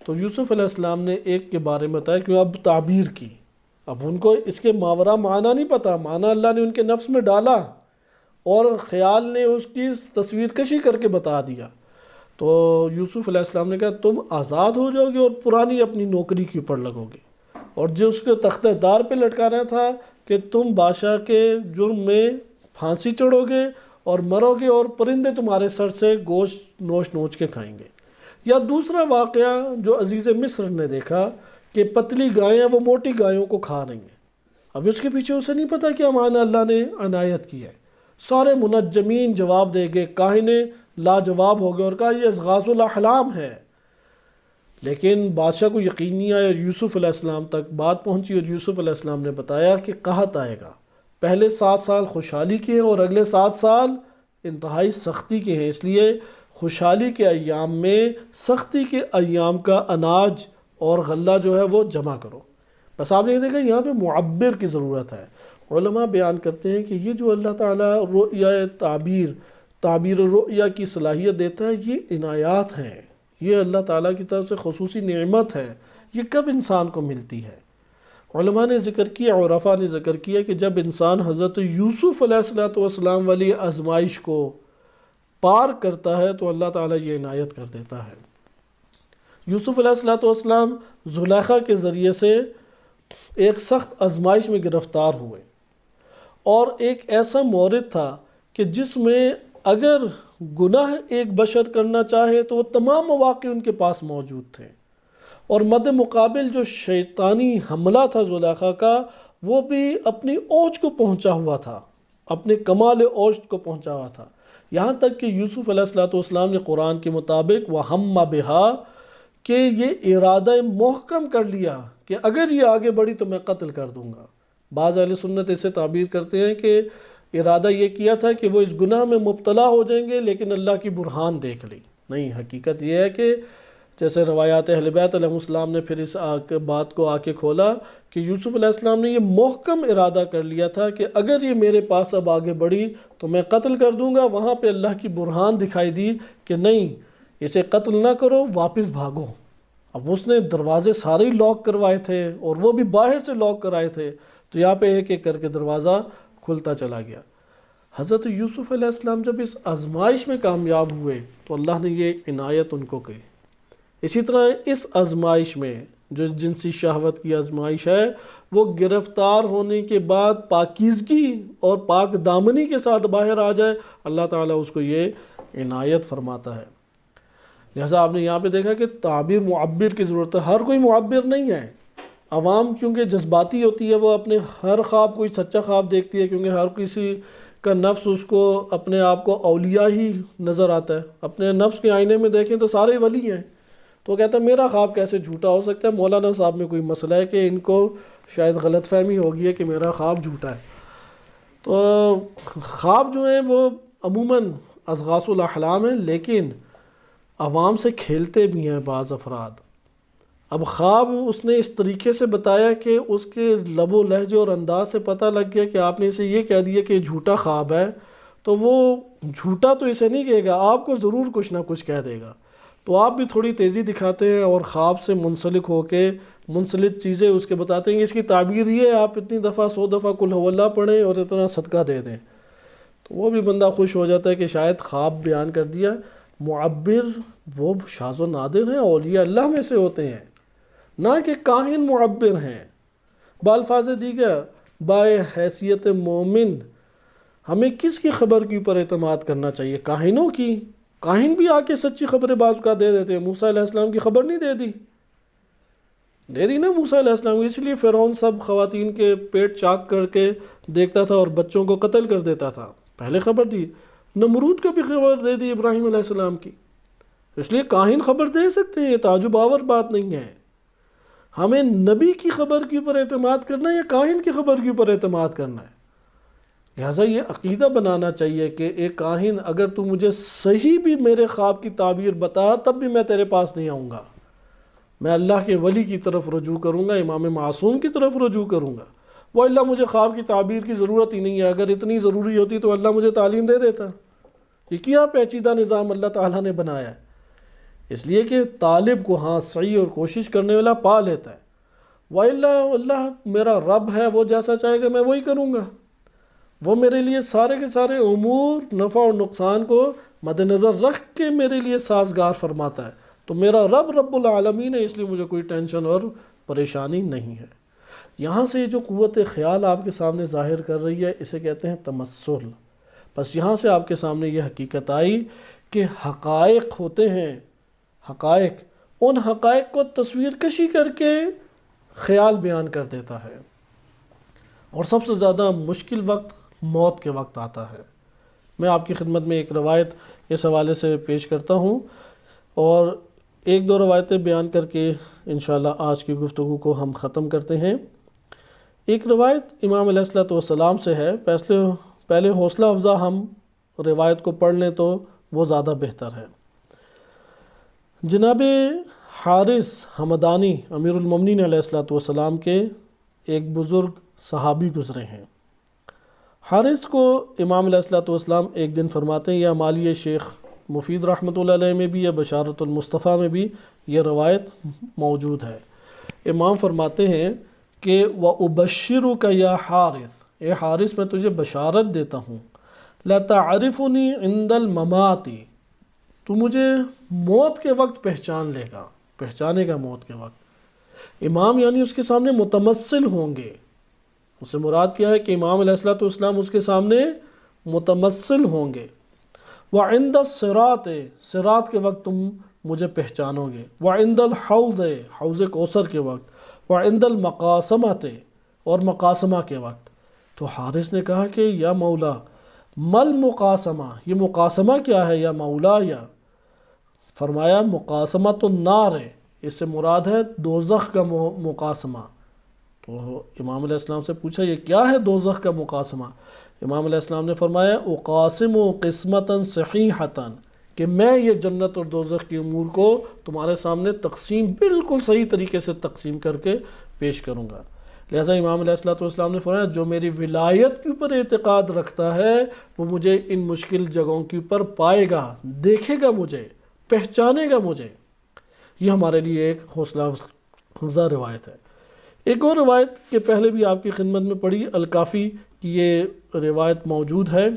تو یوسف علیہ السلام نے ایک کے بارے میں بتایا کہ اب تعبیر کی، اب ان کو اس کے ماورا معنی نہیں پتہ، معنی اللہ نے ان کے نفس میں ڈالا اور خیال نے اس کی تصویر کشی کر کے بتا دیا۔ تو یوسف علیہ السلام نے کہا تم آزاد ہو جاؤ گے اور پرانی اپنی نوکری کے اوپر لگو گے، اور جو اس کو تختہ دار پہ لٹکانا تھا کہ تم بادشاہ کے جرم میں پھانسی چڑھو گے اور مرو گے اور پرندے تمہارے سر سے گوشت نوچ نوچ کے کھائیں گے۔ یا دوسرا واقعہ جو عزیز مصر نے دیکھا کہ پتلی گائیں وہ موٹی گایوں کو کھا رہی ہیں، اب اس کے پیچھے اسے نہیں پتا کیا معنی اللہ نے عنایت کی ہے۔ سارے منجمین جواب دے گئے، کاہنے لاجواب ہو گئے اور کہا یہ اضغاث الاحلام ہے، لیکن بادشاہ کو یقین نہیں آیا اور یوسف علیہ السلام تک بات پہنچی، اور یوسف علیہ السلام نے بتایا کہ قحط آئے گا، پہلے 7 سال خوشحالی کے ہیں اور اگلے 7 سال انتہائی سختی کے ہیں، اس لیے خوشحالی کے ایام میں سختی کے ایام کا اناج اور غلہ جو ہے وہ جمع کرو۔ بس آپ نے دیکھا یہاں پہ معبر کی ضرورت ہے۔ علماء بیان کرتے ہیں کہ یہ جو اللہ تعالیٰ رؤیا تعبیر رؤیا کی صلاحیت دیتا ہے، یہ عنایات ہیں، یہ اللہ تعالیٰ کی طرف سے خصوصی نعمت ہے، یہ کب انسان کو ملتی ہے؟ علماء نے ذکر کیا، عرفاء نے ذکر کیا کہ جب انسان حضرت یوسف علیہ السلام والی آزمائش کو پار کرتا ہے تو اللہ تعالیٰ یہ عنایت کر دیتا ہے۔ یوسف علیہ السلام زلیخا کے ذریعے سے ایک سخت آزمائش میں گرفتار ہوئے، اور ایک ایسا مورد تھا کہ جس میں اگر گناہ ایک بشر کرنا چاہے تو وہ تمام مواقع ان کے پاس موجود تھے، اور مد مقابل جو شیطانی حملہ تھا زلیخا کا وہ بھی اپنی اوج کو پہنچا ہوا تھا، اپنے کمال اوج کو پہنچا ہوا تھا، یہاں تک کہ یوسف علیہ السلام نے قرآن کے مطابق وَہَمَّ بِهَا کہ یہ ارادہ محکم کر لیا کہ اگر یہ آگے بڑھی تو میں قتل کر دوں گا۔ بعض اہل سنت اسے تعبیر کرتے ہیں کہ ارادہ یہ کیا تھا کہ وہ اس گناہ میں مبتلا ہو جائیں گے لیکن اللہ کی برہان دیکھ لی، نہیں، حقیقت یہ ہے کہ جیسے روایات اہل بیت علیہ السلام نے پھر اس بات کو آ کے کھولا کہ یوسف علیہ السلام نے یہ محکم ارادہ کر لیا تھا کہ اگر یہ میرے پاس اب آگے بڑھی تو میں قتل کر دوں گا۔ وہاں پہ اللہ کی برہان دکھائی دی کہ نہیں، اسے قتل نہ کرو، واپس بھاگو۔ اب اس نے دروازے سارے لاک کروائے تھے اور وہ بھی باہر سے لاک کرائے تھے، تو یہاں پہ ایک ایک کر کے دروازہ کھلتا چلا گیا۔ حضرت یوسف علیہ السلام جب اس آزمائش میں کامیاب ہوئے تو اللہ نے یہ عنایت ان کو کی۔ اسی طرح اس آزمائش میں جو جنسی شہوت کی آزمائش ہے، وہ گرفتار ہونے کے بعد پاکیزگی اور پاک دامنی کے ساتھ باہر آ جائے، اللہ تعالیٰ اس کو یہ عنایت فرماتا ہے۔ لہٰذا آپ نے یہاں پہ دیکھا کہ تعبیر معبر کی ضرورت ہے، ہر کوئی معبر نہیں ہے۔ عوام کیونکہ جذباتی ہوتی ہے، وہ اپنے ہر خواب کو سچا خواب دیکھتی ہے، کیونکہ ہر کسی کا نفس اس کو اپنے آپ کو اولیاء ہی نظر آتا ہے۔ اپنے نفس کے آئینے میں دیکھیں تو سارے ولی ہیں، تو کہتا ہے میرا خواب کیسے جھوٹا ہو سکتا ہے؟ مولانا صاحب میں کوئی مسئلہ ہے کہ ان کو شاید غلط فہمی ہوگی ہے کہ میرا خواب جھوٹا ہے۔ تو خواب جو ہیں وہ عموماً اضغاث الاحلام ہیں، لیکن عوام سے کھیلتے بھی ہیں بعض افراد۔ اب خواب اس نے اس طریقے سے بتایا کہ اس کے لب و لہجے اور انداز سے پتہ لگ گیا کہ آپ نے اسے یہ کہہ دیا کہ جھوٹا خواب ہے، تو وہ جھوٹا تو اسے نہیں کہے گا، آپ کو ضرور کچھ نہ کچھ کہہ دے گا۔ تو آپ بھی تھوڑی تیزی دکھاتے ہیں اور خواب سے منسلک ہو کے منسلک چیزیں اس کے بتاتے ہیں کہ اس کی تعبیر یہ ہے، آپ اتنی دفعہ 100 دفعہ قل هو اللہ پڑھیں اور اتنا صدقہ دے دیں، تو وہ بھی بندہ خوش ہو جاتا ہے کہ شاید خواب بیان کر دیا۔ معبر وہ شاذ و نادر ہیں، اولیاء اللہ میں سے ہوتے ہیں، نہ کہ کاہن معبر ہیں۔ بالفاظ دیگر بائے حیثیت مومن ہمیں کس کی خبر کے اوپر اعتماد کرنا چاہیے؟ کاہنوں کی؟ کاہن بھی آ کے سچی خبریں بعض کا دے دیتے ہیں۔ موسیٰ علیہ السلام کی خبر نہیں دے دی نا موسیٰ علیہ السلام، اس لیے فرعون سب خواتین کے پیٹ چاک کر کے دیکھتا تھا اور بچوں کو قتل کر دیتا تھا، پہلے خبر دی۔ نمرود کو بھی خبر دے دی ابراہیم علیہ السلام کی، اس لیے کاہن خبر دے سکتے ہیں، یہ تعجب آور بات نہیں ہے۔ ہمیں نبی کی خبر کے اوپر اعتماد کرنا ہے یا کاہن کی خبر کے اوپر اعتماد کرنا ہے؟ لہٰذا یہ عقیدہ بنانا چاہیے کہ ایک کاہن اگر تو مجھے صحیح بھی میرے خواب کی تعبیر بتا تب بھی میں تیرے پاس نہیں آؤں گا، میں اللہ کے ولی کی طرف رجوع کروں گا، امام معصوم کی طرف رجوع کروں گا۔ وہ اللہ مجھے خواب کی تعبیر کی ضرورت ہی نہیں ہے، اگر اتنی ضروری ہوتی تو اللہ مجھے تعلیم دے دیتا۔ یہ کیا پیچیدہ نظام اللہ تعالیٰ نے بنایا ہے؟ اس لیے کہ طالب کو ہاں صحیح اور کوشش کرنے والا پا لیتا ہے۔ وَإِلَّا اللہ میرا رب ہے، وہ جیسا چاہے گا میں وہی کروں گا، وہ میرے لیے سارے کے سارے امور نفع اور نقصان کو مد نظر رکھ کے میرے لیے سازگار فرماتا ہے، تو میرا رب رب العالمین ہے، اس لیے مجھے کوئی ٹینشن اور پریشانی نہیں ہے۔ یہاں سے جو قوت خیال آپ کے سامنے ظاہر کر رہی ہے اسے کہتے ہیں تمثل۔ بس یہاں سے آپ کے سامنے یہ حقیقت آئی کہ حقائق ہوتے ہیں، حقائق، ان حقائق کو تصویر کشی کر کے خیال بیان کر دیتا ہے، اور سب سے زیادہ مشکل وقت موت کے وقت آتا ہے۔ میں آپ کی خدمت میں ایک روایت اس حوالے سے پیش کرتا ہوں، اور ایک دو روایتیں بیان کر کے انشاءاللہ آج کی گفتگو کو ہم ختم کرتے ہیں۔ ایک روایت امام علیہ السلام سے ہے، پہلے حوصلہ افزا ہم روایت کو پڑھ لیں تو وہ زیادہ بہتر ہے۔ جناب حارث حمدانی امیر المومنین علیہ السلام کے ایک بزرگ صحابی گزرے ہیں۔ حارث کو امام علیہ السلام ایک دن فرماتے ہیں، یا مالی شیخ مفید رحمۃ اللہ علیہ میں بھی یا بشارت المصطفیٰ میں بھی یہ روایت موجود ہے۔ امام فرماتے ہیں کہ وَأُبَشِّرُكَ يَا حارث، اے حارث میں تجھے بشارت دیتا ہوں، لَتَعْرِفُنِي عِنْدَ الْمَمَاتِ، تو مجھے موت کے وقت پہچانے گا موت کے وقت۔ امام یعنی اس کے سامنے متمثل ہوں گے، اس سے مراد کیا ہے کہ امام علیہ السلام اس کے سامنے متمثل ہوں گے۔ وَعِنْدَ الصِّرَاطِ، صراط کے وقت تم مجھے پہچانو گے۔ وَعِنْدَ الْحَوْضِ، حوض کوثر کے وقت۔ وَعِنْدَ الْمَقَاسَمَةِ، اور مقاسمہ کے وقت۔ تو حارث نے کہا کہ یا مولا مل مقاسمہ، یہ مقاسمہ کیا ہے یا مولا؟ یا فرمایا مقاسمۃ النار ہے، اس سے مراد ہے دوزخ کا مقاسمہ۔ تو امام علیہ السلام سے پوچھا یہ کیا ہے دوزخ کا مقاسمہ؟ امام علیہ السلام نے فرمایا اقاسم قسمتا صحیحتا، کہ میں یہ جنت اور دوزخ کی امور کو تمہارے سامنے تقسیم بالکل صحیح طریقے سے تقسیم کر کے پیش کروں گا۔ لہٰذا امام علیہ السلام نے فرمایا جو میری ولایت کے اوپر اعتقاد رکھتا ہے وہ مجھے ان مشکل جگہوں کے اوپر پائے گا، دیکھے گا مجھے، پہچانے گا مجھے۔ یہ ہمارے لیے ایک حوصلہ افزا روایت ہے۔ ایک اور روایت کے پہلے بھی آپ کی خدمت میں پڑھی، الکافی کی یہ روایت موجود ہے۔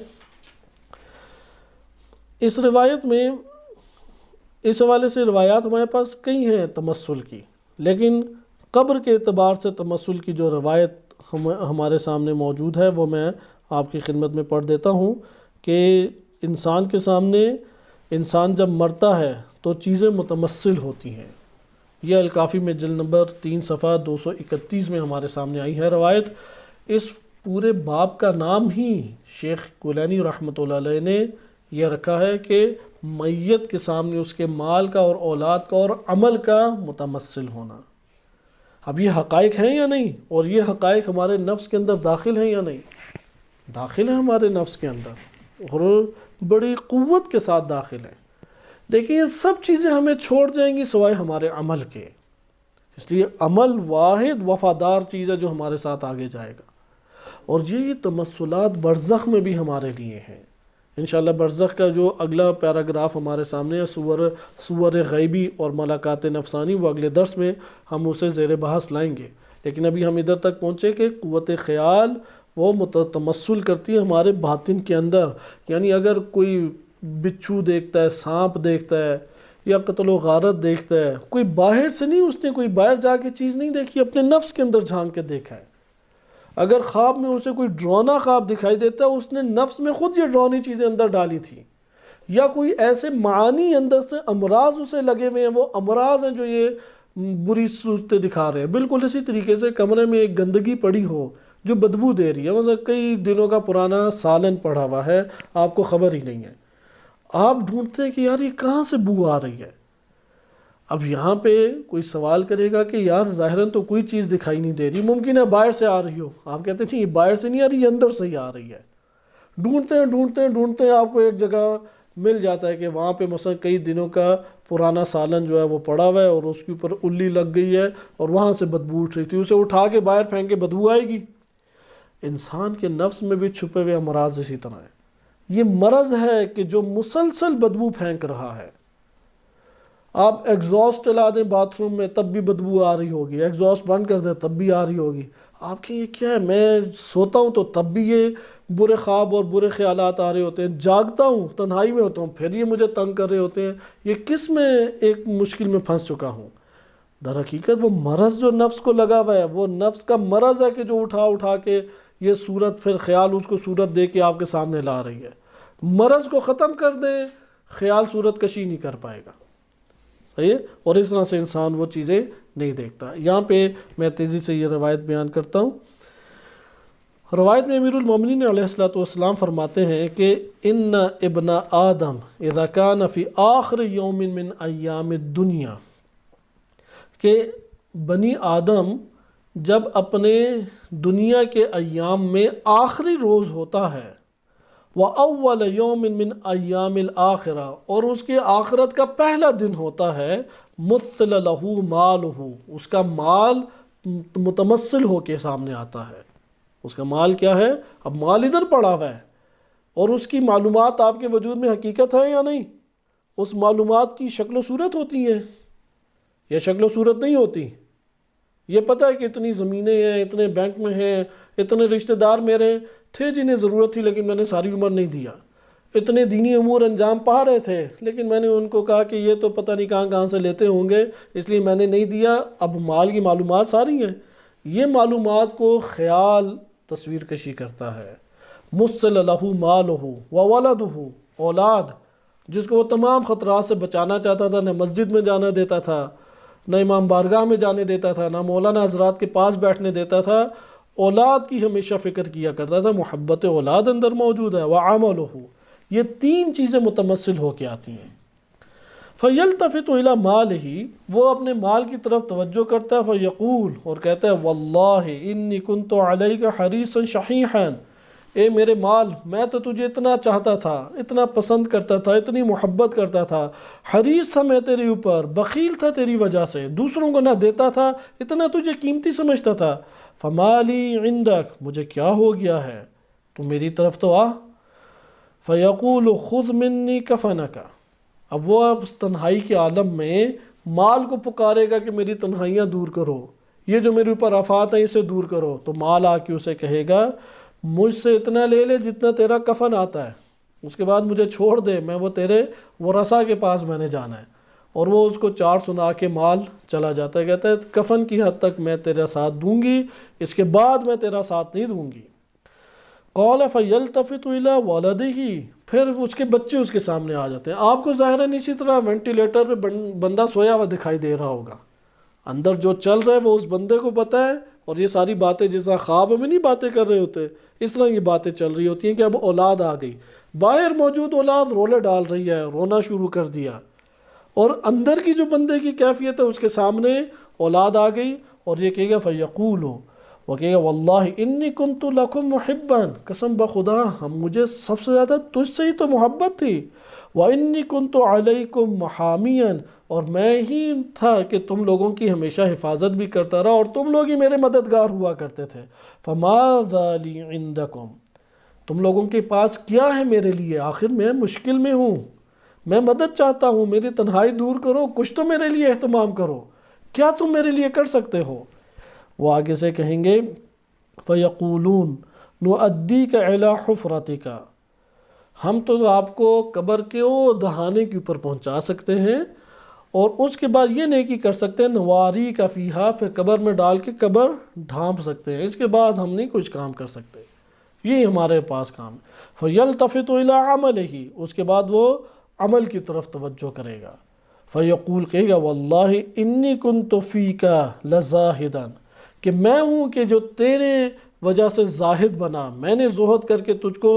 اس روایت میں اس حوالے سے روایات ہمارے پاس کئی ہیں تمثل کی، لیکن قبر کے اعتبار سے تمثل کی جو روایت ہمارے سامنے موجود ہے وہ میں آپ کی خدمت میں پڑھ دیتا ہوں کہ انسان کے سامنے انسان جب مرتا ہے تو چیزیں متمثل ہوتی ہیں۔ یہ الکافی میں جلد نمبر 3 صفحہ 231 میں ہمارے سامنے آئی ہے روایت۔ اس پورے باب کا نام ہی شیخ کلینی رحمۃ اللہ علیہ نے یہ رکھا ہے کہ میت کے سامنے اس کے مال کا اور اولاد کا اور عمل کا متمثل ہونا۔ اب یہ حقائق ہیں یا نہیں؟ اور یہ حقائق ہمارے نفس کے اندر داخل ہیں یا نہیں؟ داخل ہیں ہمارے نفس کے اندر، اور بڑی قوت کے ساتھ داخل ہیں۔ لیکن یہ سب چیزیں ہمیں چھوڑ جائیں گی سوائے ہمارے عمل کے، اس لیے عمل واحد وفادار چیز ہے جو ہمارے ساتھ آگے جائے گا۔ اور یہ تمثلات برزخ میں بھی ہمارے لیے ہیں۔ انشاءاللہ برزخ کا جو اگلا پیراگراف ہمارے سامنے ہے صور غیبی اور ملاقات نفسانی، وہ اگلے درس میں ہم اسے زیر بحث لائیں گے۔ لیکن ابھی ہم ادھر تک پہنچے کہ قوت خیال وہ تمثل کرتی ہے ہمارے باطن کے اندر، یعنی اگر کوئی بچھو دیکھتا ہے، سانپ دیکھتا ہے یا قتل و غارت دیکھتا ہے، کوئی باہر سے نہیں، اس نے کوئی باہر جا کے چیز نہیں دیکھی، اپنے نفس کے اندر جھانک کے دیکھا ہے۔ اگر خواب میں اسے کوئی ڈراؤنا خواب دکھائی دیتا ہے، اس نے نفس میں خود یہ ڈراؤنی چیزیں اندر ڈالی تھی، یا کوئی ایسے معانی اندر سے امراض اسے لگے ہوئے ہیں، وہ امراض ہیں جو یہ بری صورتیں دکھا رہے ہیں۔ بالکل اسی طریقے سے کمرے میں ایک گندگی پڑی ہو جو بدبو دے رہی ہے، مثلا کئی دنوں کا پرانا سالن پڑا ہوا ہے، آپ کو خبر ہی نہیں ہے، آپ ڈھونڈتے ہیں کہ یار یہ کہاں سے بو آ رہی ہے۔ اب یہاں پہ کوئی سوال کرے گا کہ یار ظاہراً تو کوئی چیز دکھائی نہیں دے رہی، ممکن ہے باہر سے آ رہی ہو، آپ کہتے ہیں یہ باہر سے نہیں آ رہی، یہ اندر سے ہی آ رہی ہے۔ ڈھونڈتے ہیں آپ کو ایک جگہ مل جاتا ہے کہ وہاں پہ مثلا کئی دنوں کا پرانا سالن جو ہے وہ پڑا ہوا ہے اور اس کے اوپر الی لگ گئی ہے اور وہاں سے بدبو اٹھ رہی تھی، اسے اٹھا کے باہر پھینک کے بدبو آئے گی۔ انسان کے نفس میں بھی چھپے ہوئے امراض اسی طرح ہے۔ یہ مرض ہے کہ جو مسلسل بدبو پھینک رہا ہے۔ آپ ایگزاسٹ چلا دیں باتھ روم میں تب بھی بدبو آ رہی ہوگی، ایگزاسٹ بند کر دیں تب بھی آ رہی ہوگی۔ آپ کہ یہ کیا ہے، میں سوتا ہوں تو تب بھی یہ برے خواب اور برے خیالات آ رہے ہوتے ہیں، جاگتا ہوں تنہائی میں ہوتا ہوں پھر یہ مجھے تنگ کر رہے ہوتے ہیں، یہ کس میں ایک مشکل میں پھنس چکا ہوں۔ در حقیقت وہ مرض جو نفس کو لگا ہوا ہے، وہ نفس کا مرض ہے کہ جو اٹھا کے یہ صورت پھر خیال اس کو صورت دے کے آپ کے سامنے لا رہی ہے۔ مرض کو ختم کر دیں، خیال صورت کشی نہیں کر پائے گا، صحیح ہے؟ اور اس طرح سے انسان وہ چیزیں نہیں دیکھتا۔ یہاں پہ میں تیزی سے یہ روایت بیان کرتا ہوں۔ روایت میں امیر المومنین علیہ السلام فرماتے ہیں کہ ان ابن آدم اذا کان فی آخر یوم من ایام الدنیا، کہ بنی آدم جب اپنے دنیا کے ایام میں آخری روز ہوتا ہے، وَأَوَّلَ يَوْمٍ مِّنْ أَيَّامِ الْآخِرَةِ، اور اس کے آخرت کا پہلا دن ہوتا ہے، مُثِّلَ لَهُ مَالُهُ، اس کا مال متمثل ہو کے سامنے آتا ہے۔ اس کا مال کیا ہے؟ اب مال ادھر پڑا ہوا ہے اور اس کی معلومات آپ کے وجود میں حقیقت ہے یا نہیں؟ اس معلومات کی شکل و صورت ہوتی ہیں یا شکل و صورت نہیں ہوتی؟ یہ پتہ ہے کہ اتنی زمینیں ہیں، اتنے بینک میں ہیں، اتنے رشتہ دار میرے تھے جنہیں ضرورت تھی لیکن میں نے ساری عمر نہیں دیا، اتنے دینی امور انجام پا رہے تھے لیکن میں نے ان کو کہا کہ یہ تو پتہ نہیں کہاں سے لیتے ہوں گے اس لیے میں نے نہیں دیا۔ اب مال کی معلومات ساری ہیں، یہ معلومات کو خیال تصویر کشی کرتا ہے۔ مُثِّلَ لَهُ مَالُهُ وَوَلَدُهُ، اولاد جس کو وہ تمام خطرات سے بچانا چاہتا تھا، نہ مسجد میں جانا دیتا تھا، نہ امام بارگاہ میں جانے دیتا تھا، نہ مولانا حضرات کے پاس بیٹھنے دیتا تھا، اولاد کی ہمیشہ فکر کیا کرتا تھا، محبت اولاد اندر موجود ہے۔ وَعَمَلُهُ، یہ تین چیزیں متمثل ہو کے آتی ہیں۔ فَيَلْتَفِتُ إِلَى مَالِهِ، وہ اپنے مال کی طرف توجہ کرتا ہے، فَيَقُول، اور کہتا ہے وَاللَّهِ إِنِّي كُنْتُ عَلَيْكَ حَرِيصًا شَحِيحًا، اے میرے مال میں تو تجھے اتنا چاہتا تھا، اتنا پسند کرتا تھا، اتنی محبت کرتا تھا، حریص تھا میں تیرے اوپر، بخیل تھا تیری وجہ سے، دوسروں کو نہ دیتا تھا، اتنا تجھے قیمتی سمجھتا تھا۔ فَمَالِي عِنْدَكَ، مجھے کیا ہو گیا ہے، تو میری طرف تو آ۔ فَيَقُولُ خُذْ مِنِّي كَفَنَكَ، اب وہ اب تنہائی کے عالم میں مال کو پکارے گا کہ میری تنہائیاں دور کرو، یہ جو میرے اوپر آفات ہیں اسے دور کرو، تو مال آ کے اسے کہے گا مجھ سے اتنا لے لے جتنا تیرا کفن آتا ہے، اس کے بعد مجھے چھوڑ دے، میں وہ تیرے ورثہ کے پاس میں نے جانا ہے۔ اور وہ اس کو چار سنا کے مال چلا جاتا ہے، کہتا ہے کفن کی حد تک میں تیرا ساتھ دوں گی، اس کے بعد میں تیرا ساتھ نہیں دوں گی۔ قال فَيَلْتَفِتُ إِلَى وَلَدِهِ، پھر اس کے بچے اس کے سامنے آ جاتے ہیں۔ آپ کو ظاہراً اسی طرح وینٹیلیٹر پہ بندہ سویا ہوا دکھائی دے رہا ہوگا، اندر جو چل رہا ہے وہ اس بندے کو پتہ ہے، اور یہ ساری باتیں جس طرح خواب میں نہیں باتیں کر رہے ہوتے اس طرح یہ باتیں چل رہی ہوتی ہیں کہ اب اولاد آ گئی، باہر موجود اولاد رولے ڈال رہی ہے، رونا شروع کر دیا، اور اندر کی جو بندے کی کیفیت ہے اس کے سامنے اولاد آ گئی، اور یہ کہے گا فَيَقُولُ، وہ کہے گا وَاللَّهِ إِنِّي كُنْتُ لَكُمْ مُحِبًّا، قسم بخدا مجھے سب سے زیادہ تجھ سے ہی تو محبت تھی، وَإِنِّي كُنْتُ عَلَيْكُمْ مُحَامِيًا، اور میں ہی تھا کہ تم لوگوں کی ہمیشہ حفاظت بھی کرتا رہا، اور تم لوگ ہی میرے مددگار ہوا کرتے تھے۔ فَمَاذَا لِي عِنْدَكُمْ، تم لوگوں کے پاس کیا ہے میرے لیے، آخر میں مشکل میں ہوں، میں مدد چاہتا ہوں، میری تنہائی دور کرو، کچھ تو میرے لیے اہتمام کرو، کیا تم میرے لیے کر سکتے ہو؟ وہ آگے سے کہیں گے فَيَقُولُونَ نُؤَدِّيكَ إِلَى حُفْرَتِكَ، ہم تو آپ کو قبر کے دہانے کے اوپر پہنچا سکتے ہیں، اور اس کے بعد یہ نیکی کر سکتے ہیں نُوَارِيكَ فِيهَا، پھر قبر میں ڈال کے قبر ڈھانپ سکتے ہیں، اس کے بعد ہم نہیں کچھ کام کر سکتے، یہ ہمارے پاس کام ہے۔ فَيَلْتَفِتُ إِلَى عَمَلِهِ، اس کے بعد وہ عمل کی طرف توجہ کرے گا۔ فَيَقُول، کہے گا وَاللَّهِ إِنِّي كُنْتُ فِيكَ لَزَاهِدًا، کہ میں ہوں کہ جو تیرے وجہ سے زاہد بنا، میں نے زہد کر کے تجھ کو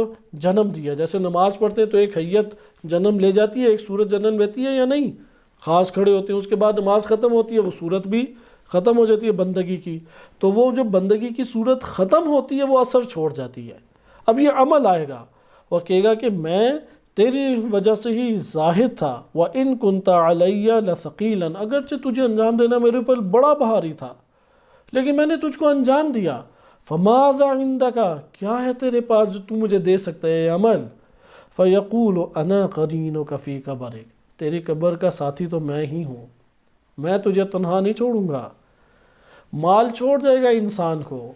جنم دیا۔ جیسے نماز پڑھتے ہیں تو ایک حیت جنم لے جاتی ہے، ایک صورت جنم لیتی ہے یا نہیں؟ خاص کھڑے ہوتے ہیں، اس کے بعد نماز ختم ہوتی ہے، وہ صورت بھی ختم ہو جاتی ہے بندگی کی، تو وہ جو بندگی کی صورت ختم ہوتی ہے وہ اثر چھوڑ جاتی ہے۔ اب یہ عمل آئے گا، وہ کہے گا کہ میں تیری وجہ سے ہی زاہد تھا، وَإِن كُنْتَ عَلَيَّ لَثَقِيلًا، اگرچہ تجھے انجام دینا میرے پر بڑا بھاری تھا لیکن میں نے تجھ کو انجام دیا۔ فَمَاذَا عِندَكَ، کیا ہے تیرے پاس جو تو مجھے دے سکتا ہے یہ عمل؟ فَيَقُولُ أَنَا قَرِينُكَ فِي قَبْرِكَ، تیری قبر کا ساتھی تو میں ہی ہوں، میں تجھے تنہا نہیں چھوڑوں گا۔ مال چھوڑ جائے گا انسان کو،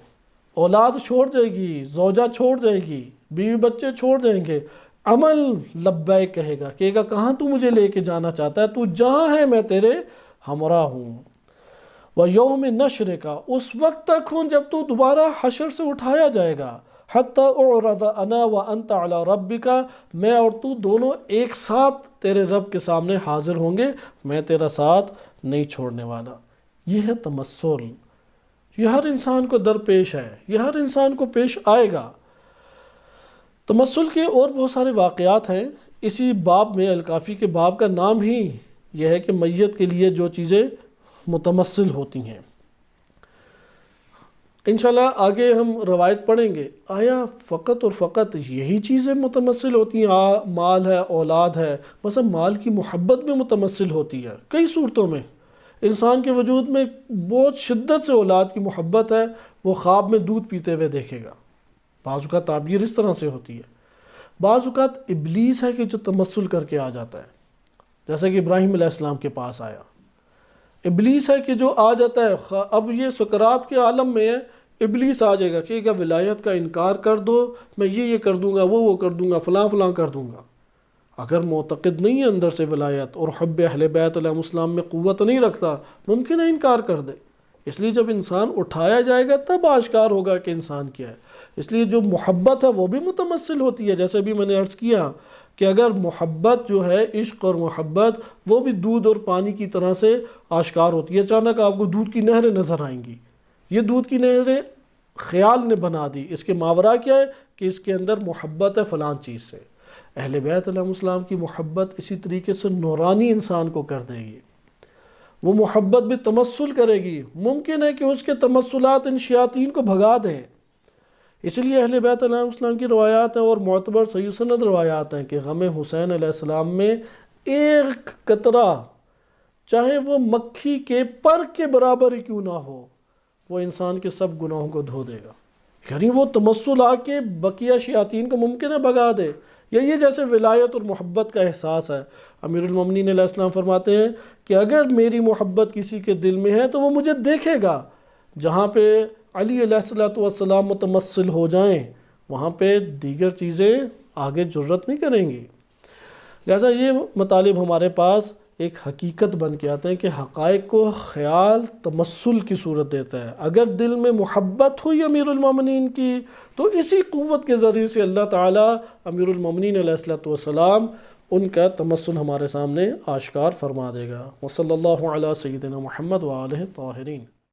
اولاد چھوڑ جائے گی، زوجہ چھوڑ جائے گی، بیوی بچے چھوڑ جائیں گے، عمل لبیک کہے گا، کہے گا کہاں تو مجھے لے کے جانا چاہتا ہے، تو جہاں ہے میں تیرے ہمراہ ہوں۔ وَيَوْمِ نَشْرِكَ، اس وقت تک ہوں جب تو دوبارہ حشر سے اٹھایا جائے گا، حَتَّى أُعْرَضَ أَنَا وَأَنْتَ عَلَى رَبِّكَ، میں اور تو دونوں ایک ساتھ تیرے رب کے سامنے حاضر ہوں گے، میں تیرا ساتھ نہیں چھوڑنے والا۔ یہ ہے تمثل، یہ ہر انسان کو درپیش ہے، یہ ہر انسان کو پیش آئے گا۔ تمثل کے اور بہت سارے واقعات ہیں، اسی باب میں الکافی کے باب کا نام ہی یہ ہے کہ میت کے لیے جو چیزیں متمثل ہوتی ہیں۔ انشاءاللہ آگے ہم روایت پڑھیں گے، آیا فقط اور فقط یہی چیزیں متمثل ہوتی ہیں؟ مال ہے، اولاد ہے، مثلا مال کی محبت بھی متمثل ہوتی ہے کئی صورتوں میں۔ انسان کے وجود میں بہت شدت سے اولاد کی محبت ہے، وہ خواب میں دودھ پیتے ہوئے دیکھے گا، بعض اوقات تعبیر اس طرح سے ہوتی ہے۔ بعض اوقات ابلیس ہے کہ جو تمثل کر کے آ جاتا ہے، جیسا کہ ابراہیم علیہ السلام کے پاس آیا، ابلیس ہے کہ جو آ جاتا ہے، اب یہ سکرات کے عالم میں ہے، ابلیس آ جائے گا کہ ولایت کا انکار کر دو، میں یہ کر دوں گا، وہ کر دوں گا، فلاں فلاں کر دوں گا۔ اگر معتقد نہیں ہے اندر سے ولایت اور حب اہل بیت علیہ السلام میں قوت نہیں رکھتا، ممکن ہے انکار کر دے۔ اس لیے جب انسان اٹھایا جائے گا تب آشکار ہوگا کہ انسان کیا ہے۔ اس لیے جو محبت ہے وہ بھی متمثل ہوتی ہے، جیسے بھی میں نے عرض کیا کہ اگر محبت جو ہے، عشق اور محبت، وہ بھی دودھ اور پانی کی طرح سے آشکار ہوتی ہے۔ اچانک آپ کو دودھ کی نہریں نظر آئیں گی، یہ دودھ کی نہریں خیال نے بنا دی، اس کے ماورا کیا ہے کہ اس کے اندر محبت ہے فلان چیز سے۔ اہل بیت علیہ السلام کی محبت اسی طریقے سے نورانی انسان کو کر دے گی، وہ محبت بھی تمثل کرے گی، ممکن ہے کہ اس کے تمثلات ان شیاطین کو بھگا دیں۔ اس لیے اہل بیت علیہ السلام کی روایات ہیں اور معتبر صحیح سند روایات ہیں کہ غم حسین علیہ السلام میں ایک قطرہ، چاہے وہ مکھی کے پر کے برابر ہی کیوں نہ ہو، وہ انسان کے سب گناہوں کو دھو دے گا۔ یعنی وہ تمثل آ کے بقیہ شیاطین کو ممکن ہے بھگا دے۔ یہ جیسے ولایت اور محبت کا احساس ہے۔ امیر المومنین علیہ السلام فرماتے ہیں کہ اگر میری محبت کسی کے دل میں ہے تو وہ مجھے دیکھے گا، جہاں پہ علی علیہ السلام متمثل ہو جائیں وہاں پہ دیگر چیزیں آگے جرت نہیں کریں گی۔ لہٰذا یہ مطالب ہمارے پاس ایک حقیقت بن کے آتے ہیں کہ حقائق کو خیال تمثل کی صورت دیتا ہے۔ اگر دل میں محبت ہوئی امیر المومنین کی تو اسی قوت کے ذریعے سے اللہ تعالیٰ امیر المومنین علیہ السلام ان کا تمثل ہمارے سامنے آشکار فرما دے گا۔ وصلی اللہ علی سیدنا محمد وآلہ الطاہرین۔